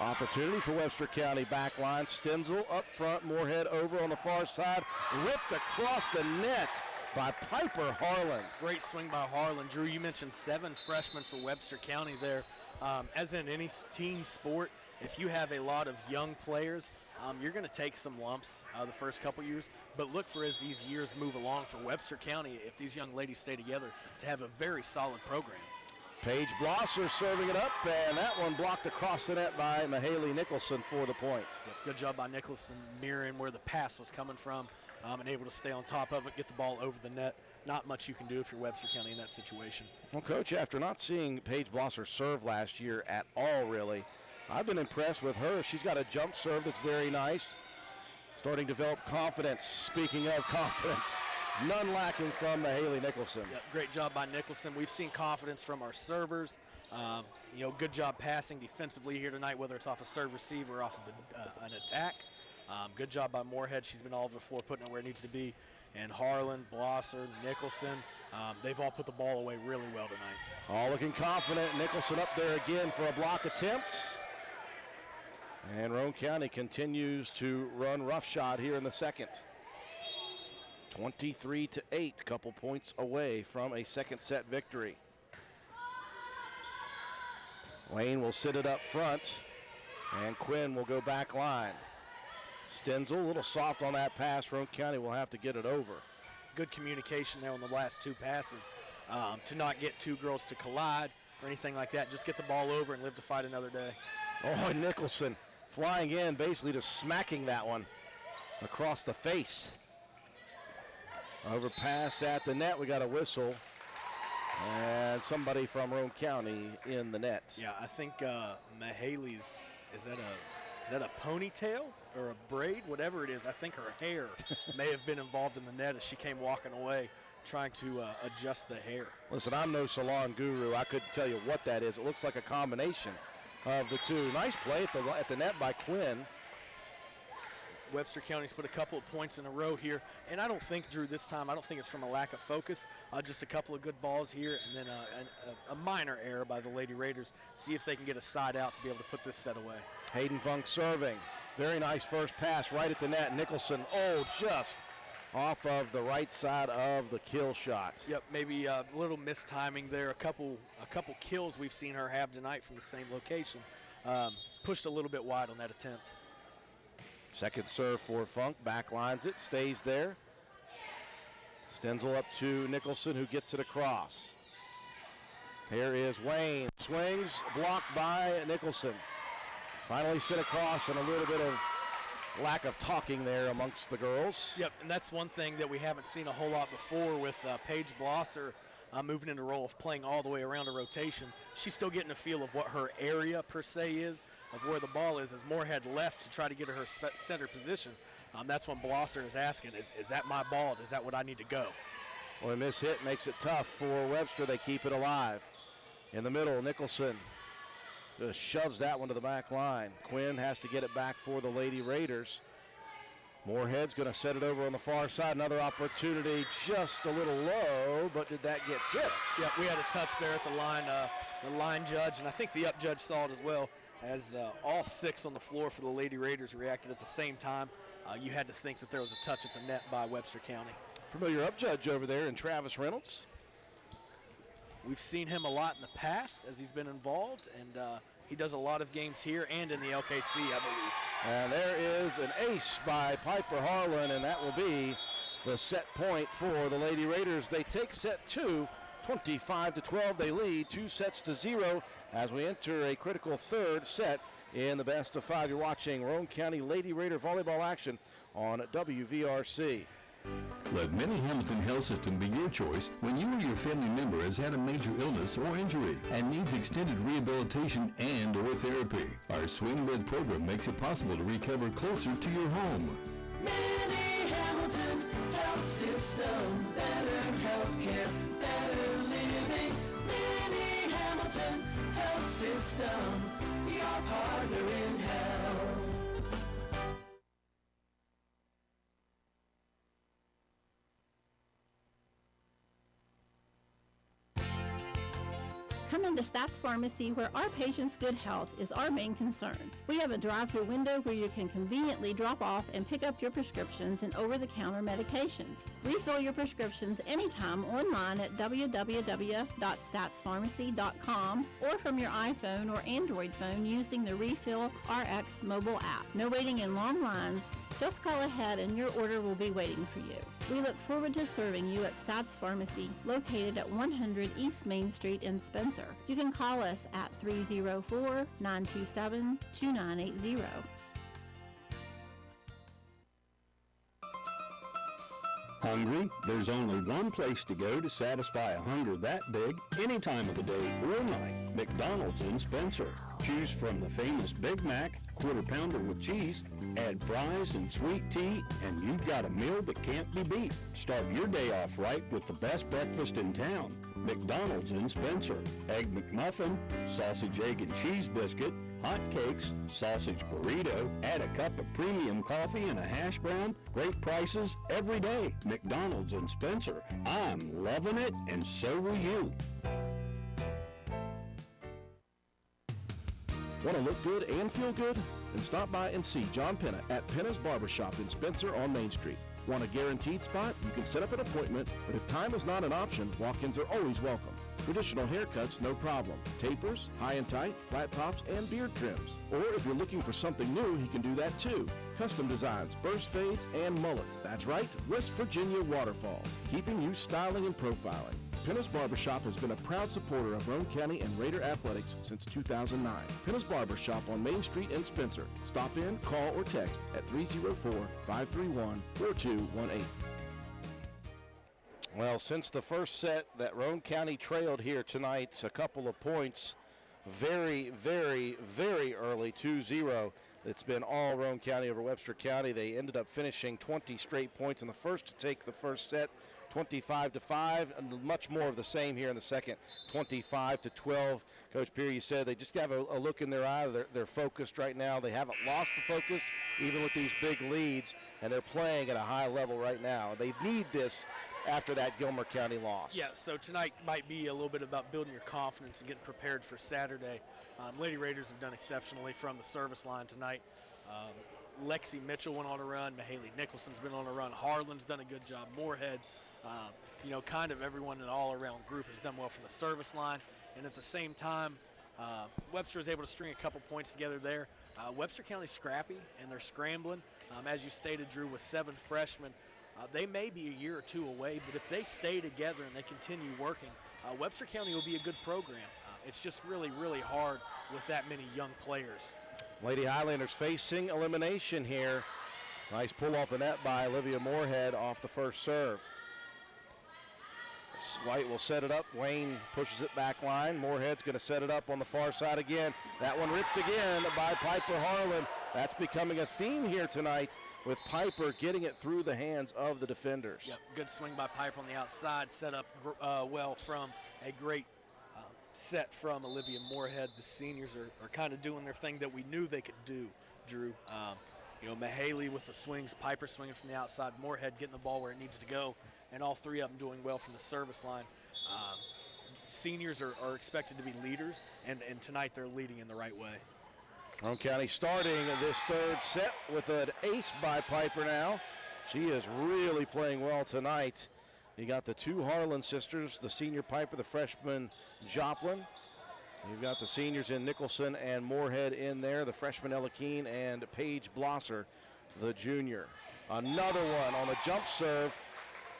Opportunity for Webster County back line. Stenzel up front, Moorhead over on the far side. Ripped across the net by Piper Harlan. Great swing by Harlan. Drew, you mentioned 7 freshmen for Webster County there. As in any team sport, if you have a lot of young players, you're going to take some lumps the first couple years. But look for, as these years move along for Webster County, if these young ladies stay together, to have a very solid program. Paige Blosser serving it up, and that one blocked across the net by Mahaley Nicholson for the point. Yep, good job by Nicholson, mirroring where the pass was coming from and able to stay on top of it, get the ball over the net. Not much you can do if you're Webster County in that situation. Well, Coach, after not seeing Paige Blosser serve last year at all, really, I've been impressed with her. She's got a jump serve that's very nice. Starting to develop confidence. Speaking of confidence, none lacking from Mahaley Nicholson. Yep, great job by Nicholson. We've seen confidence from our servers. Good job passing defensively here tonight, whether it's off a serve receive or off of an attack. Good job by Moorhead. She's been all over the floor, putting it where it needs to be. And Harlan, Blosser, Nicholson, they've all put the ball away really well tonight. All looking confident. Nicholson up there again for a block attempt. And Roane County continues to run roughshod here in the second. 23-8, couple points away from a second set victory. Wayne will sit it up front, and Quinn will go back line. Stenzel, a little soft on that pass. Roane County will have to get it over. Good communication there on the last two passes to not get two girls to collide or anything like that. Just get the ball over and live to fight another day. Oh, Nicholson flying in, basically just smacking that one across the face. Overpass at the net. We got a whistle. And somebody from Roane County in the net. Yeah, I think Mahaley's, is that a ponytail or a braid? Whatever it is, I think her hair may have been involved in the net as she came walking away trying to adjust the hair. Listen, I'm no salon guru. I couldn't tell you what that is. It looks like a combination of the two. Nice play at the net by Quinn. Webster County's put a couple of points in a row here, and I don't think, Drew, this time, I don't think it's from a lack of focus. Just a couple of good balls here, and then a minor error by the Lady Raiders. See if they can get a side out to be able to put this set away. Hayden Funk serving. Very nice first pass right at the net. Nicholson, just off of the right side of the kill shot. Yep, maybe a little mistiming there. A couple kills we've seen her have tonight from the same location. Pushed a little bit wide on that attempt. Second serve for Funk, backlines it, stays there. Stenzel up to Nicholson, who gets it across. Here is Wayne, swings, blocked by Nicholson. Finally sit across, and a little bit of lack of talking there amongst the girls. Yep, and that's one thing that we haven't seen a whole lot before with Paige Blosser moving into a role of playing all the way around a rotation. She's still getting a feel of what her area per se is, of where the ball is, as Moorhead left to try to get her center position. That's when Blosser is asking, is that my ball? Is that what I need to go? Well, a miss hit makes it tough for Webster. They keep it alive. In the middle, Nicholson just shoves that one to the back line. Quinn has to get it back for the Lady Raiders. Moorhead's going to set it over on the far side. Another opportunity, just a little low, but did that get tipped? Yep, we had a touch there at the line judge, and I think the up judge saw it as well, as all six on the floor for the Lady Raiders reacted at the same time. You had to think that there was a touch at the net by Webster County. Familiar up judge over there in Travis Reynolds. We've seen him a lot in the past as he's been involved, and he does a lot of games here and in the LKC, I believe. And there is an ace by Piper Harlan, and that will be the set point for the Lady Raiders. They take set two, 25-12. They lead 2-0 as we enter a critical third set in the best of five. You're watching Roane County Lady Raider volleyball action on WVRC. Let Mini Hamilton Health System be your choice when you or your family member has had a major illness or injury and needs extended rehabilitation and or therapy. Our Swing Med program makes it possible to recover closer to your home. Mini Hamilton Health System, better healthcare, better living. Mini Hamilton Health System, your partner in health. Come into Stats Pharmacy, where our patients' good health is our main concern. We have a drive-through window where you can conveniently drop off and pick up your prescriptions and over-the-counter medications. Refill your prescriptions anytime online at www.statspharmacy.com or from your iPhone or Android phone using the Refill RX mobile app. No waiting in long lines. Just call ahead and your order will be waiting for you. We look forward to serving you at Stats Pharmacy, located at 100 East Main Street in Spencer. You can call us at 304-927-2980. Hungry? There's only one place to go to satisfy a hunger that big any time of the day or night. McDonald's in Spencer. Choose from the famous Big Mac, quarter pounder with cheese, add fries and sweet tea, and you've got a meal that can't be beat. Start your day off right with the best breakfast in town. McDonald's in Spencer. Egg McMuffin, sausage, egg, and cheese biscuit, hot cakes, sausage burrito, add a cup of premium coffee and a hash brown. Great prices every day. McDonald's in Spencer. I'm loving it, and so will you. Want to look good and feel good? Then stop by and see John Penna at Penna's Barbershop in Spencer on Main Street. Want a guaranteed spot? You can set up an appointment, but if time is not an option, walk-ins are always welcome. Traditional haircuts, no problem. Tapers, high and tight, flat tops, and beard trims. Or if you're looking for something new, he can do that too. Custom designs, burst fades, and mullets. That's right, West Virginia Waterfall, keeping you styling and profiling. Pinnis Barbershop has been a proud supporter of Roane County and Raider athletics since 2009. Pinnis Barbershop on Main Street in Spencer. Stop in, call, or text at 304-531-4218. Well, since the first set that Roane County trailed here tonight, a couple of points, very, very, very early, 2-0. It's been all Roane County over Webster County. They ended up finishing 20 straight points in the first to take the first set, 25-5, and much more of the same here in the second, 25-12. Coach Peary, you said they just have a look in their eye. They're focused right now. They haven't lost the focus, even with these big leads, and they're playing at a high level right now. They need this after that Gilmer County loss. Yeah, so tonight might be a little bit about building your confidence and getting prepared for Saturday. Lady Raiders have done exceptionally from the service line tonight. Lexi Mitchell went on a run. Mahaley Nicholson's been on a run. Harlan's done a good job. Moorhead, kind of everyone in the all-around group has done well from the service line. And at the same time, Webster is able to string a couple points together there. Webster County's scrappy, and they're scrambling. As you stated, Drew, with 7 freshmen, they may be a year or two away, but if they stay together and they continue working, Webster County will be a good program. It's just really, really hard with that many young players. Lady Highlanders facing elimination here. Nice pull off the net by Olivia Moorhead off the first serve. White will set it up. Wayne pushes it back line. Moorhead's going to set it up on the far side again. That one ripped again by Piper Harlan. That's becoming a theme here tonight, with Piper getting it through the hands of the defenders. Yep, good swing by Piper on the outside, set up well from a great set from Olivia Moorhead. The seniors are kind of doing their thing that we knew they could do, Drew. Mahaley with the swings, Piper swinging from the outside, Moorhead getting the ball where it needs to go, and all three of them doing well from the service line. Seniors are expected to be leaders, and tonight they're leading in the right way. Roane County starting this third set with an ace by Piper now. She is really playing well tonight. You got the 2 Harlan sisters, the senior Piper, the freshman Joplin. You've got the seniors in Nicholson and Moorhead in there, the freshman Ella Keene and Paige Blosser, the junior. Another one on the jump serve.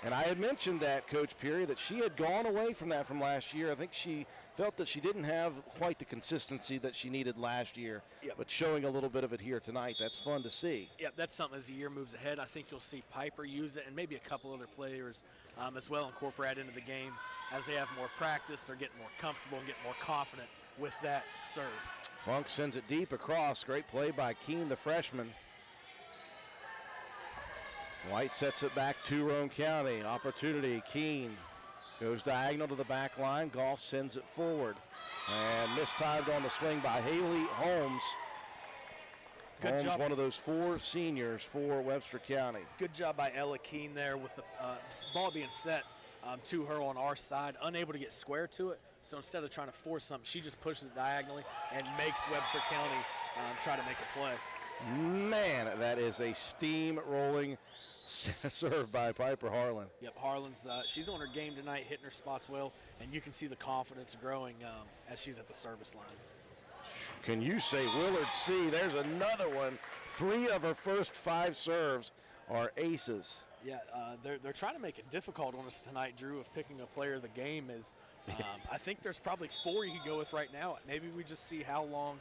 And I had mentioned that, Coach Peary, that she had gone away from that from last year. I think she felt that she didn't have quite the consistency that she needed last year, but showing a little bit of it here tonight. That's fun to see. Yeah, that's something as the year moves ahead. I think you'll see Piper use it, and maybe a couple other players as well incorporate into the game. As they have more practice, they're getting more comfortable and getting more confident with that serve. Funk sends it deep across. Great play by Keene, the freshman. White sets it back to Roane County. Opportunity, Keene goes diagonal to the back line. Goff sends it forward. And mistimed on the swing by Haley Holmes. Good Holmes, job. one of those 4 seniors for Webster County. Good job by Ella Keene there with the ball being set to her on our side, unable to get square to it. So instead of trying to force something, she just pushes it diagonally and makes Webster County try to make a play. Man, that is a steam-rolling serve by Piper Harlan. Yep, Harlan's she's on her game tonight, hitting her spots well, and you can see the confidence growing as she's at the service line. Can you say Willard C? There's another one. 3 of her first 5 serves are aces. Yeah, they're trying to make it difficult on us tonight, Drew, of picking a player of the game. I think there's probably 4 you could go with right now. Maybe we just see how long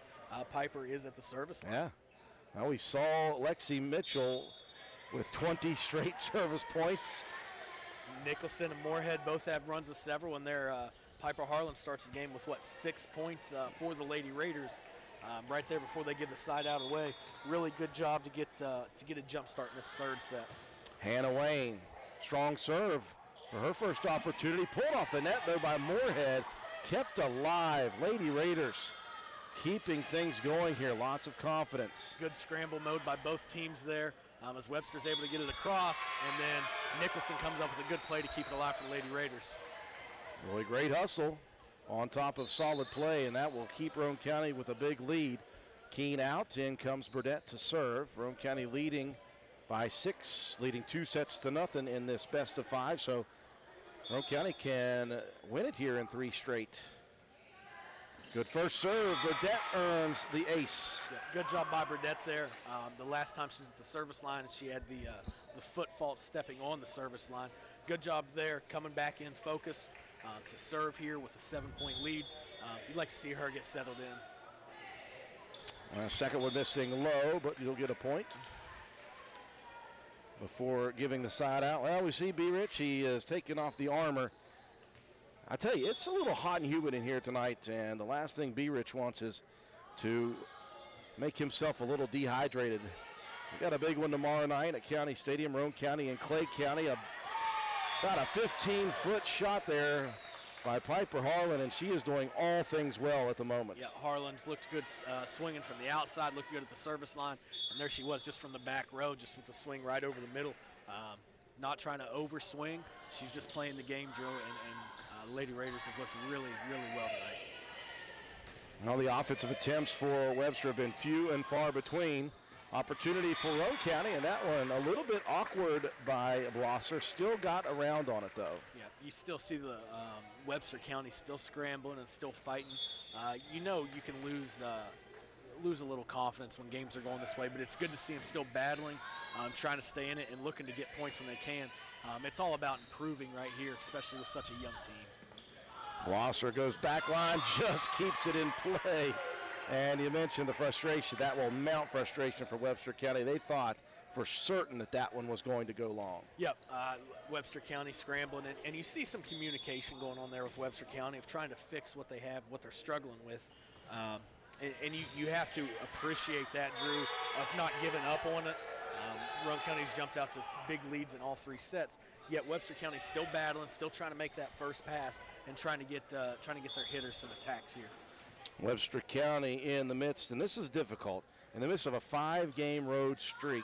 Piper is at the service line. Yeah. Now we saw Lexi Mitchell with 20 straight service points. Nicholson and Moorhead both have runs of several, and Piper Harlan starts the game with, 6 points for the Lady Raiders right there before they give the side out away. Really good job to get a jump start in this third set. Hannah Wayne, strong serve for her first opportunity. Pulled off the net, though, by Moorhead. Kept alive. Lady Raiders keeping things going here. Lots of confidence. Good scramble mode by both teams there as Webster's able to get it across, and then Nicholson comes up with a good play to keep it alive for the Lady Raiders. Really great hustle on top of solid play, and that will keep Roane County with a big lead. Keene out. In comes Burdette to serve. Roane County leading by 6, leading 2 sets to nothing in this best of 5. So Roane County can win it here in 3 straight. Good first serve. Burdette earns the ace. Yeah, good job by Burdette there. The last time she was at the service line, and she had the foot fault stepping on the service line. Good job there, coming back in focus to serve here with a 7-point lead. You'd like to see her get settled in. Second one missing low, but you'll get a point. Before giving the side out, well, we see B. Rich. He is taking off the armor. I tell you, it's a little hot and humid in here tonight, and the last thing B. Rich wants is to make himself a little dehydrated. We got a big one tomorrow night at County Stadium, Roane County and Clay County. About a 15-foot shot there by Piper Harlan, and she is doing all things well at the moment. Yeah, Harlan's looked good swinging from the outside, looked good at the service line, and there she was just from the back row, just with the swing right over the middle. Not trying to overswing. She's just playing the game drill, and Lady Raiders have looked really, really well tonight. Well, the offensive attempts for Webster have been few and far between. Opportunity for Roane County, and that one a little bit awkward by Blosser. Still got around on it, though. Yeah, you still see the Webster County still scrambling and still fighting. You know you can lose a little confidence when games are going this way, but it's good to see them still battling, trying to stay in it and looking to get points when they can. It's all about improving right here, especially with such a young team. Blosser goes back line, just keeps it in play. And you mentioned the frustration. That will mount frustration for Webster County. They thought for certain that one was going to go long. Yep, Webster County scrambling, and you see some communication going on there with Webster County of trying to fix what they have, what they're struggling with. And you have to appreciate that, Drew, of not giving up on it. Roane County's jumped out to big leads in all 3 sets, yet Webster County's still battling, still trying to make that first pass and trying to get their hitters some attacks here. Webster County in the midst, and this is difficult, in the midst of a 5-game road streak.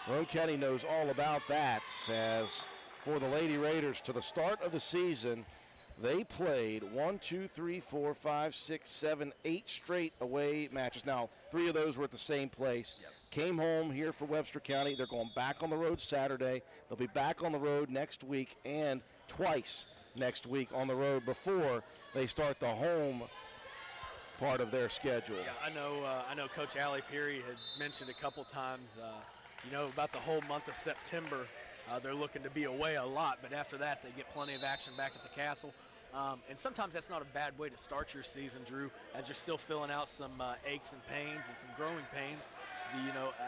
Roane County knows all about that, as for the Lady Raiders to the start of the season, they played 8 straight away matches. Now, 3 of those were at the same place. Yep. Came home here for Webster County. They're going back on the road Saturday. They'll be back on the road next week and twice next week on the road before they start the home part of their schedule. Yeah, I know Coach Allie Peary had mentioned a couple times, about the whole month of September. They're looking to be away a lot, but after that, they get plenty of action back at the Castle. And sometimes that's not a bad way to start your season, Drew, as you're still filling out some aches and pains and some growing pains.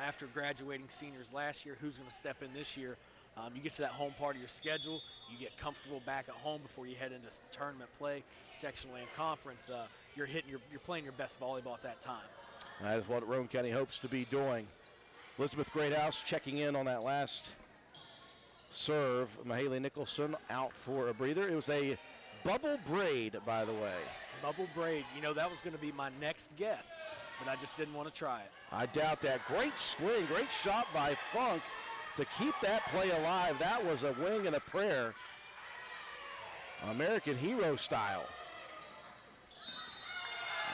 After graduating seniors last year, who's going to step in this year? You get to that home part of your schedule, you get comfortable back at home before you head into tournament play, sectionally and conference. You're playing your best volleyball at that time. That is what Roane County hopes to be doing. Elizabeth Greathouse checking in on that last serve. Mahaley Nicholson out for a breather. It was a bubble braid, by the way. Bubble braid. That was going to be my next guess, but I just didn't want to try it. I doubt that. Great swing, great shot by Funk to keep that play alive. That was a wing and a prayer. American hero style.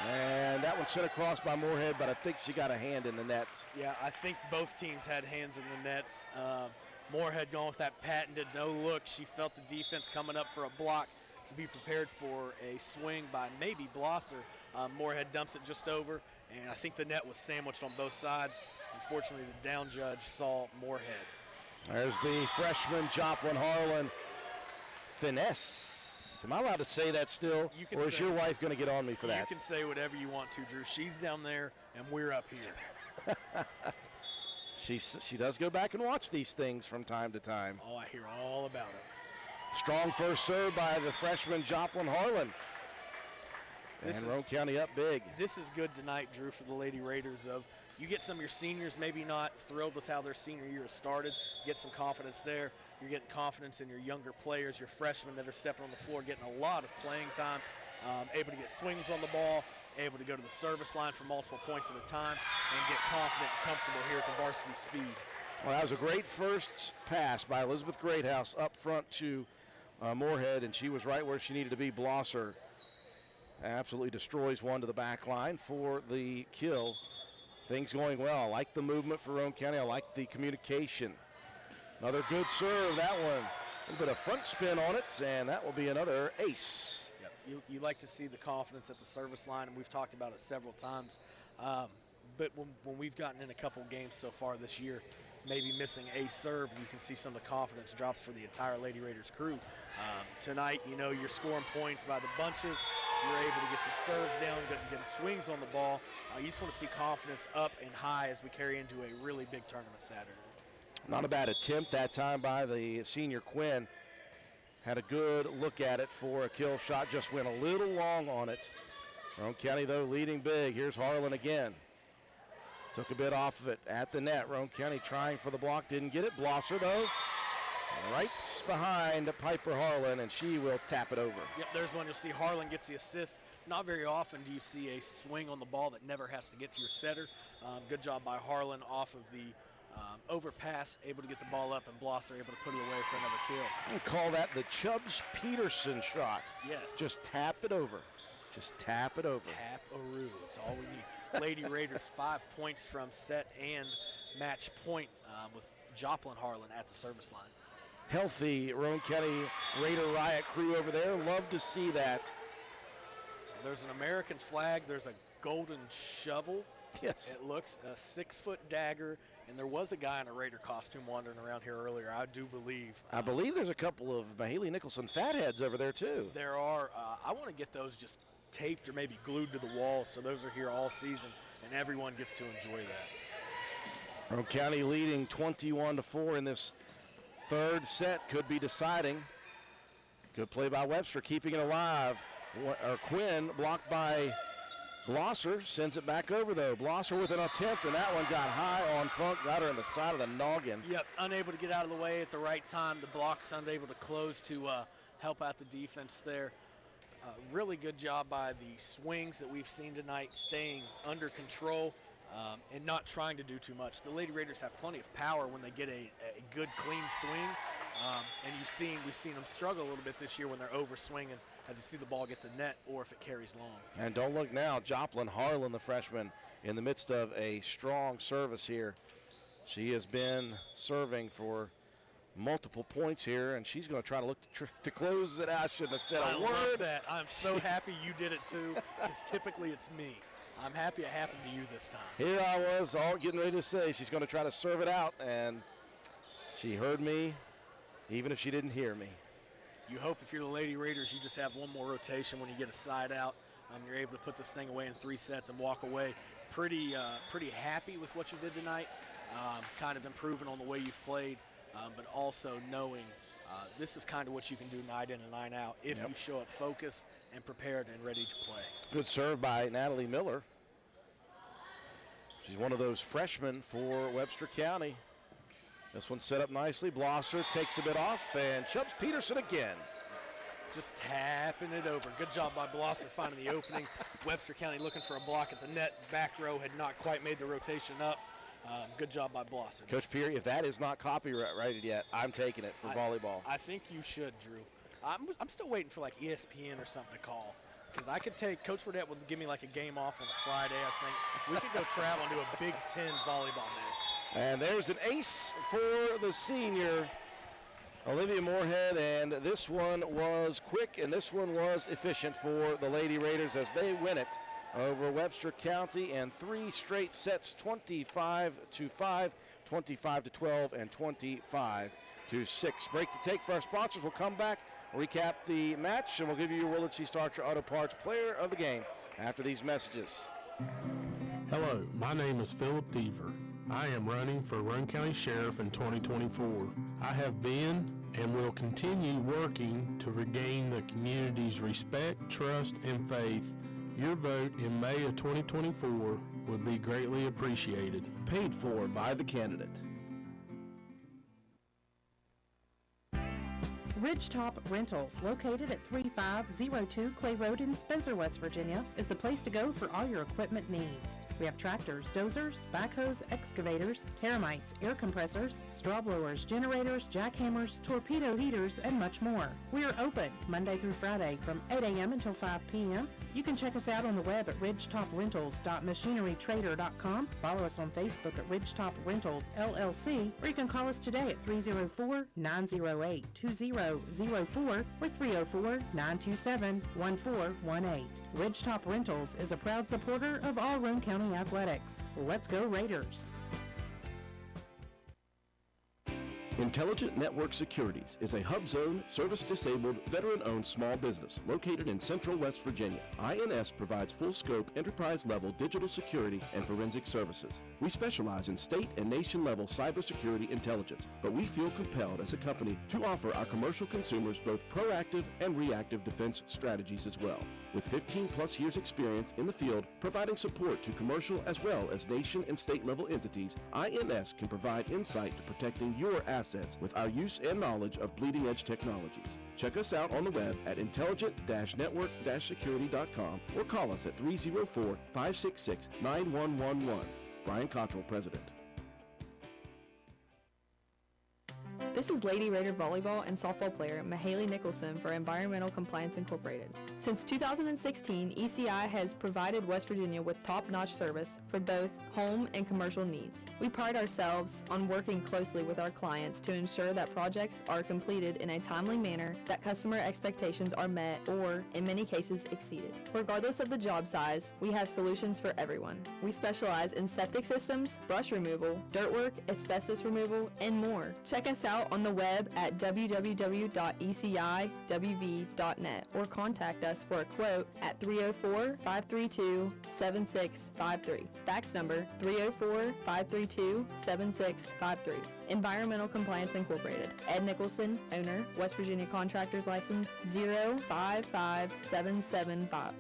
And that one sent across by Moorhead, but I think she got a hand in the net. Yeah, I think both teams had hands in the nets. Moorhead going with that patented no look. She felt the defense coming up for a block to be prepared for a swing by maybe Blosser. Moorhead dumps it just over, and I think the net was sandwiched on both sides. Unfortunately, the down judge saw Moorhead. There's the freshman Joplin Harlan finesse. Am I allowed to say that still, or is your wife going to get on me for that? You can say whatever you want to, Drew. She's down there, and we're up here. She does go back and watch these things from time to time. Oh, I hear all about it. Strong first serve by the freshman Joplin Harlan. And Roane County up big. This is good tonight, Drew, for the Lady Raiders. You get some of your seniors maybe not thrilled with how their senior year has started. Get some confidence there. You're getting confidence in your younger players, your freshmen that are stepping on the floor, getting a lot of playing time, able to get swings on the ball, able to go to the service line for multiple points at a time, and get confident and comfortable here at the varsity speed. Well, that was a great first pass by Elizabeth Greathouse up front to Moorhead, and she was right where she needed to be. Blosser absolutely destroys one to the back line for the kill. Things going well. I like the movement for Roane County. I like the communication. Another good serve. That one A bit of front spin on it, and that will be another ace. Yep. You like to see the confidence at the service line, and we've talked about it several times. But when we've gotten in a couple games so far this year, maybe missing a serve, you can see some of the confidence drops for the entire Lady Raiders crew. Tonight, you're scoring points by the bunches. You're able to get your serves down, getting swings on the ball. You just want to see confidence up and high as we carry into a really big tournament Saturday. Not a bad attempt that time by the senior Quinn. Had a good look at it for a kill shot, just went a little long on it. Roane County, though, leading big. Here's Harlan again. Took a bit off of it at the net. Roane County trying for the block, didn't get it. Blosser, though, right behind Piper Harlan, and she will tap it over. Yep, there's one. You'll see Harlan gets the assist. Not very often do you see a swing on the ball that never has to get to your setter. Good job by Harlan off of the overpass, able to get the ball up, and Blosser able to put it away for another kill. We call that the Chubbs-Peterson shot. Yes. Just tap it over. Just tap it over. Tap-a-roo. That's all we need. Lady Raiders 5 points from set and match point with Joplin Harlan at the service line. Healthy Roane County Raider Riot crew over there. Love to see that. There's an American flag. There's a golden shovel. Yes. It looks a 6-foot dagger, and there was a guy in a Raider costume wandering around here earlier, I do believe. I believe there's a couple of Mahaley Nicholson fatheads over there, too. There are. I want to get those just taped or maybe glued to the walls so those are here all season, and everyone gets to enjoy that. Roane County leading 21-4 in this third set. Could be deciding. Good play by Webster, keeping it alive. Quinn blocked by Blosser, sends it back over though. Blosser with an attempt, and that one got high on Funk, got her in the side of the noggin. Yep, unable to get out of the way at the right time. The block's unable to close to help out the defense there. Really good job by the swings that we've seen tonight, staying under control and not trying to do too much. The Lady Raiders have plenty of power when they get a good, clean swing. And we've seen them struggle a little bit this year when they're over swinging as you see the ball get the net or if it carries long. And don't look now, Joplin Harlan, the freshman, in the midst of a strong service here. She has been serving for multiple points here, and she's going to try to look to close it out. I shouldn't have said a word. I love that. I'm so happy you did it too, because typically it's me. I'm happy it happened to you this time. Here I was all getting ready to say she's going to try to serve it out, and she heard me even if she didn't hear me. You hope if you're the Lady Raiders, you just have one more rotation when you get a side out. You're able to put this thing away in 3 sets and walk away pretty happy with what you did tonight, kind of improving on the way you've played, but also knowing this is kind of what you can do night in and night out if you show up focused and prepared and ready to play. Good serve by Natalie Miller. She's one of those freshmen for Webster County. This one set up nicely. Blosser takes a bit off, and Chubbs-Peterson again. Just tapping it over. Good job by Blosser finding the opening. Webster County looking for a block at the net. Back row had not quite made the rotation up. Good job by Blosser. Coach Peary, if that is not copyrighted yet, I'm taking it for volleyball. I think you should, Drew. I'm still waiting for like ESPN or something to call. Because I could take, Coach Burdett would give me like a game off on a Friday, I think. We could go travel and do a Big Ten volleyball match. And there's an ace for the senior, Olivia Moorhead, and this one was quick and this one was efficient for the Lady Raiders as they win it over Webster County in 3 straight sets, 25-5, 25-12, and 25-6. Break to take for our sponsors. We'll come back, recap the match, and we'll give you your Willard C. Starcher Auto Parts Player of the Game after these messages. Hello, my name is Philip Deaver. I am running for Roane County Sheriff in 2024. I have been and will continue working to regain the community's respect, trust, and faith. Your vote in May of 2024 would be greatly appreciated. Paid for by the candidate. Ridgetop Rentals, located at 3502 Clay Road in Spencer, West Virginia, is the place to go for all your equipment needs. We have tractors, dozers, backhoes, excavators, termites, air compressors, straw blowers, generators, jackhammers, torpedo heaters, and much more. We are open Monday through Friday from 8 a.m. until 5 p.m. You can check us out on the web at ridgetoprentals.machinerytrader.com, follow us on Facebook at Ridgetop Rentals LLC, or you can call us today at 304-908-2004 or 304-927-1418. Ridgetop Rentals is a proud supporter of all Roane County athletics. Let's go Raiders! Intelligent Network Securities is a hub-zone, service-disabled, veteran-owned small business located in central West Virginia. INS provides full-scope, enterprise-level digital security and forensic services. We specialize in state and nation-level cybersecurity intelligence, but we feel compelled as a company to offer our commercial consumers both proactive and reactive defense strategies as well. With 15-plus years experience in the field providing support to commercial as well as nation and state-level entities, INS can provide insight to protecting your assets with our use and knowledge of bleeding-edge technologies. Check us out on the web at intelligent-network-security.com or call us at 304-566-9111. Brian Cottrell, President. This is Lady Raider volleyball and softball player Mahaley Nicholson for Environmental Compliance Incorporated. Since 2016, ECI has provided West Virginia with top-notch service for both home and commercial needs. We pride ourselves on working closely with our clients to ensure that projects are completed in a timely manner, that customer expectations are met or, in many cases, exceeded. Regardless of the job size, we have solutions for everyone. We specialize in septic systems, brush removal, dirt work, asbestos removal, and more. Check us out on the web at www.eciwv.net or contact us for a quote at 304-532-7653. Fax number 304-532-7653. Environmental Compliance Incorporated. Ed Nicholson, owner, West Virginia Contractors License 055775.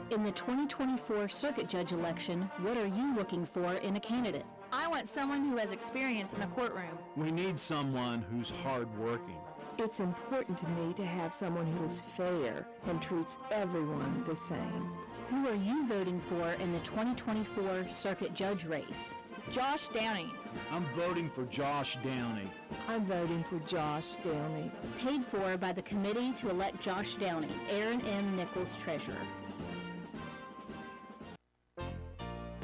In the 2024 Circuit Judge election, what are you looking for in a candidate? I want someone who has experience in the courtroom. We need someone who's hardworking. It's important to me to have someone who is fair and treats everyone the same. Who are you voting for in the 2024 Circuit Judge race? Josh Downey. I'm voting for Josh Downey. I'm voting for Josh Downey. Paid for by the committee to elect Josh Downey, Aaron M. Nichols, Treasurer.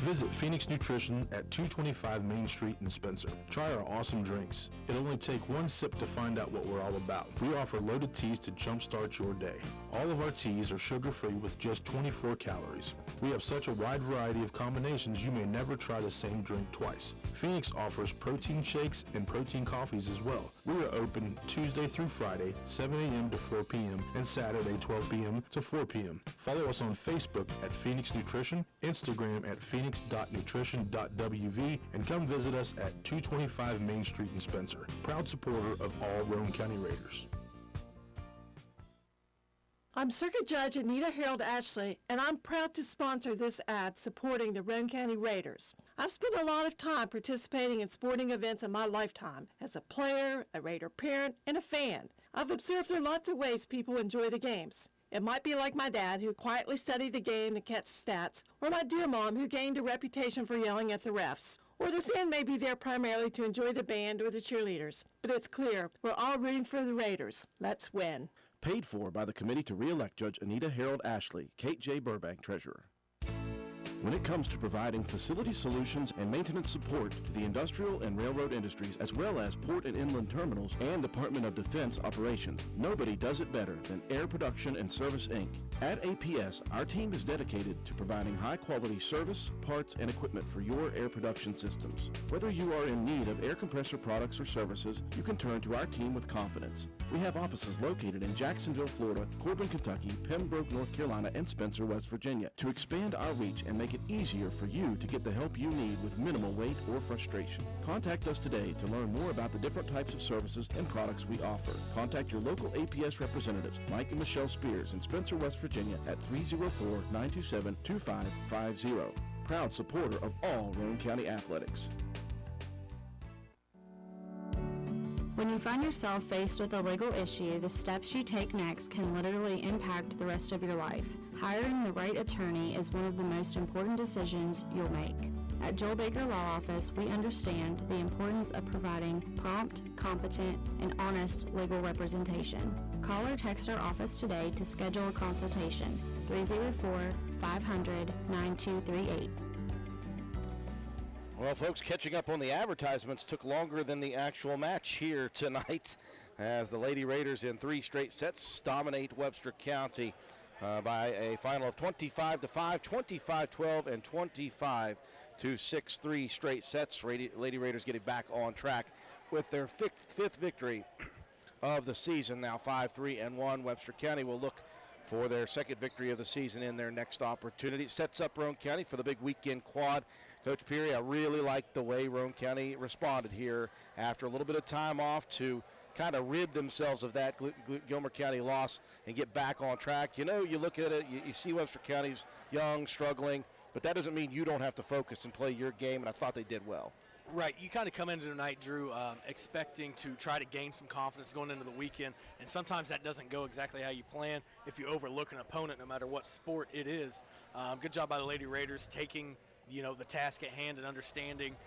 Visit Phoenix Nutrition at 225 Main Street in Spencer. Try our awesome drinks. It'll only take one sip to find out what we're all about. We offer loaded teas to jumpstart your day. All of our teas are sugar-free with just 24 calories. We have such a wide variety of combinations you may never try the same drink twice. Phoenix offers protein shakes and protein coffees as well. We are open Tuesday through Friday, 7 a.m. to 4 p.m. and Saturday, 12 p.m. to 4 p.m. Follow us on Facebook at Phoenix Nutrition, Instagram at phoenix.nutrition.wv, and come visit us at 225 Main Street in Spencer. Proud supporter of all Roane County Raiders. I'm Circuit Judge Anita Harold Ashley, and I'm proud to sponsor this ad supporting the Roane County Raiders. I've spent a lot of time participating in sporting events in my lifetime as a player, a Raider parent, and a fan. I've observed there are lots of ways people enjoy the games. It might be like my dad, who quietly studied the game to catch stats, or my dear mom, who gained a reputation for yelling at the refs. Or the fan may be there primarily to enjoy the band or the cheerleaders. But it's clear, we're all rooting for the Raiders. Let's win. Paid for by the committee to re-elect Judge Anita Harold Ashley, Kate J. Burbank, Treasurer. When it comes to providing facility solutions and maintenance support to the industrial and railroad industries, as well as port and inland terminals and Department of Defense operations, nobody does it better than Air Production and Service, Inc. At APS, our team is dedicated to providing high-quality service, parts, and equipment for your air production systems. Whether you are in need of air compressor products or services, you can turn to our team with confidence. We have offices located in Jacksonville, Florida, Corbin, Kentucky, Pembroke, North Carolina, and Spencer, West Virginia, to expand our reach and make it easier for you to get the help you need with minimal wait or frustration. Contact us today to learn more about the different types of services and products we offer. Contact your local APS representatives, Mike and Michelle Spears in Spencer, West Virginia at 304-927-2550. Proud supporter of all Roane County athletics. When you find yourself faced with a legal issue, the steps you take next can literally impact the rest of your life. Hiring the right attorney is one of the most important decisions you'll make. At Joel Baker Law Office, we understand the importance of providing prompt, competent, and honest legal representation. Call or text our office today to schedule a consultation. 304-500-9238. Well, folks, catching up on the advertisements took longer than the actual match here tonight as the Lady Raiders in 3 straight sets dominate Webster County by a final of 25-5, 25-12, and 25-6. 3 straight sets. Lady Raiders getting back on track with their fifth victory of the season. Now 5-3-1. Webster County will look for their second victory of the season in their next opportunity. It sets up Roane County for the big weekend quad. Coach Peary, I really like the way Roane County responded here after a little bit of time off to kind of rid themselves of that Gilmer County loss and get back on track. You know, you look at it, you see Webster County's young, struggling, but that doesn't mean you don't have to focus and play your game, and I thought they did well. Right, you kind of come into tonight, Drew, expecting to try to gain some confidence going into the weekend, and sometimes that doesn't go exactly how you plan if you overlook an opponent, no matter what sport it is. Good job by the Lady Raiders taking, the task at hand and understanding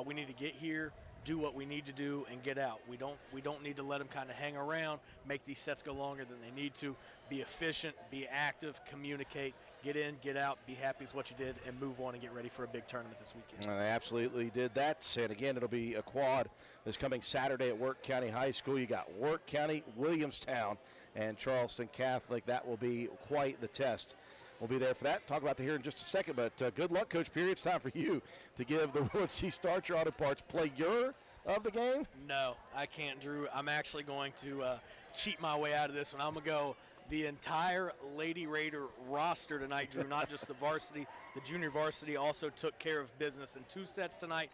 we need to get here, do what we need to do, and get out. We don't need to let them kind of hang around, make these sets go longer than they need to. Be efficient, be active, communicate, get in, get out, be happy with what you did, and move on and get ready for a big tournament this weekend. They absolutely did that. And again, it'll be a quad this coming Saturday at Work County High School. You got Work County, Williamstown, and Charleston Catholic. That will be quite the test. We'll be there for that. Talk about that here in just a second, but good luck, Coach Peary. It's time for you to give the Wood C Starcher Auto Parts player of the game. No, I can't, Drew. I'm actually going to cheat my way out of this one. I'm going to go the entire Lady Raider roster tonight, Drew, not just the varsity. The junior varsity also took care of business in 2 sets tonight.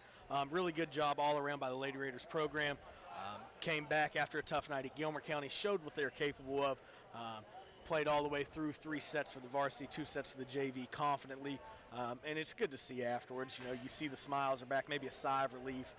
Really good job all around by the Lady Raiders program. Came back after a tough night at Gilmer County, showed what they're capable of. Played all the way through 3 sets for the varsity, 2 sets for the JV confidently, and it's good to see afterwards. You see the smiles are back, maybe a sigh of relief.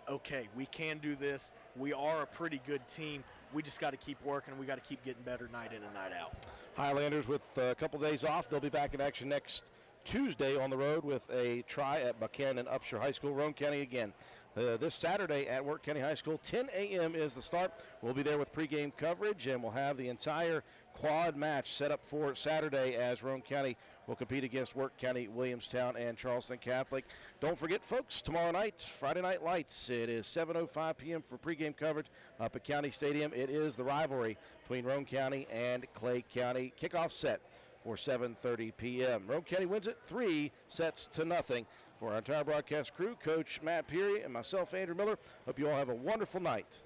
Okay, we can do this. We are a pretty good team. We just got to keep working. We got to keep getting better night in and night out. Highlanders with a couple days off. They'll be back in action next Tuesday on the road with a try at Buchanan Upshur High School. Roane County again this Saturday at Work County High School. 10 a.m. is the start. We'll be there with pregame coverage, and we'll have the entire quad match set up for Saturday as Roane County will compete against Work County, Williamstown, and Charleston Catholic. Don't forget, folks, tomorrow night, Friday Night Lights. It is 7:05 p.m. for pregame coverage up at County Stadium. It is the rivalry between Roane County and Clay County. Kickoff set for 7:30 p.m. Roane County wins it 3-0. For our entire broadcast crew, Coach Matt Peary and myself, Andrew Miller, hope you all have a wonderful night.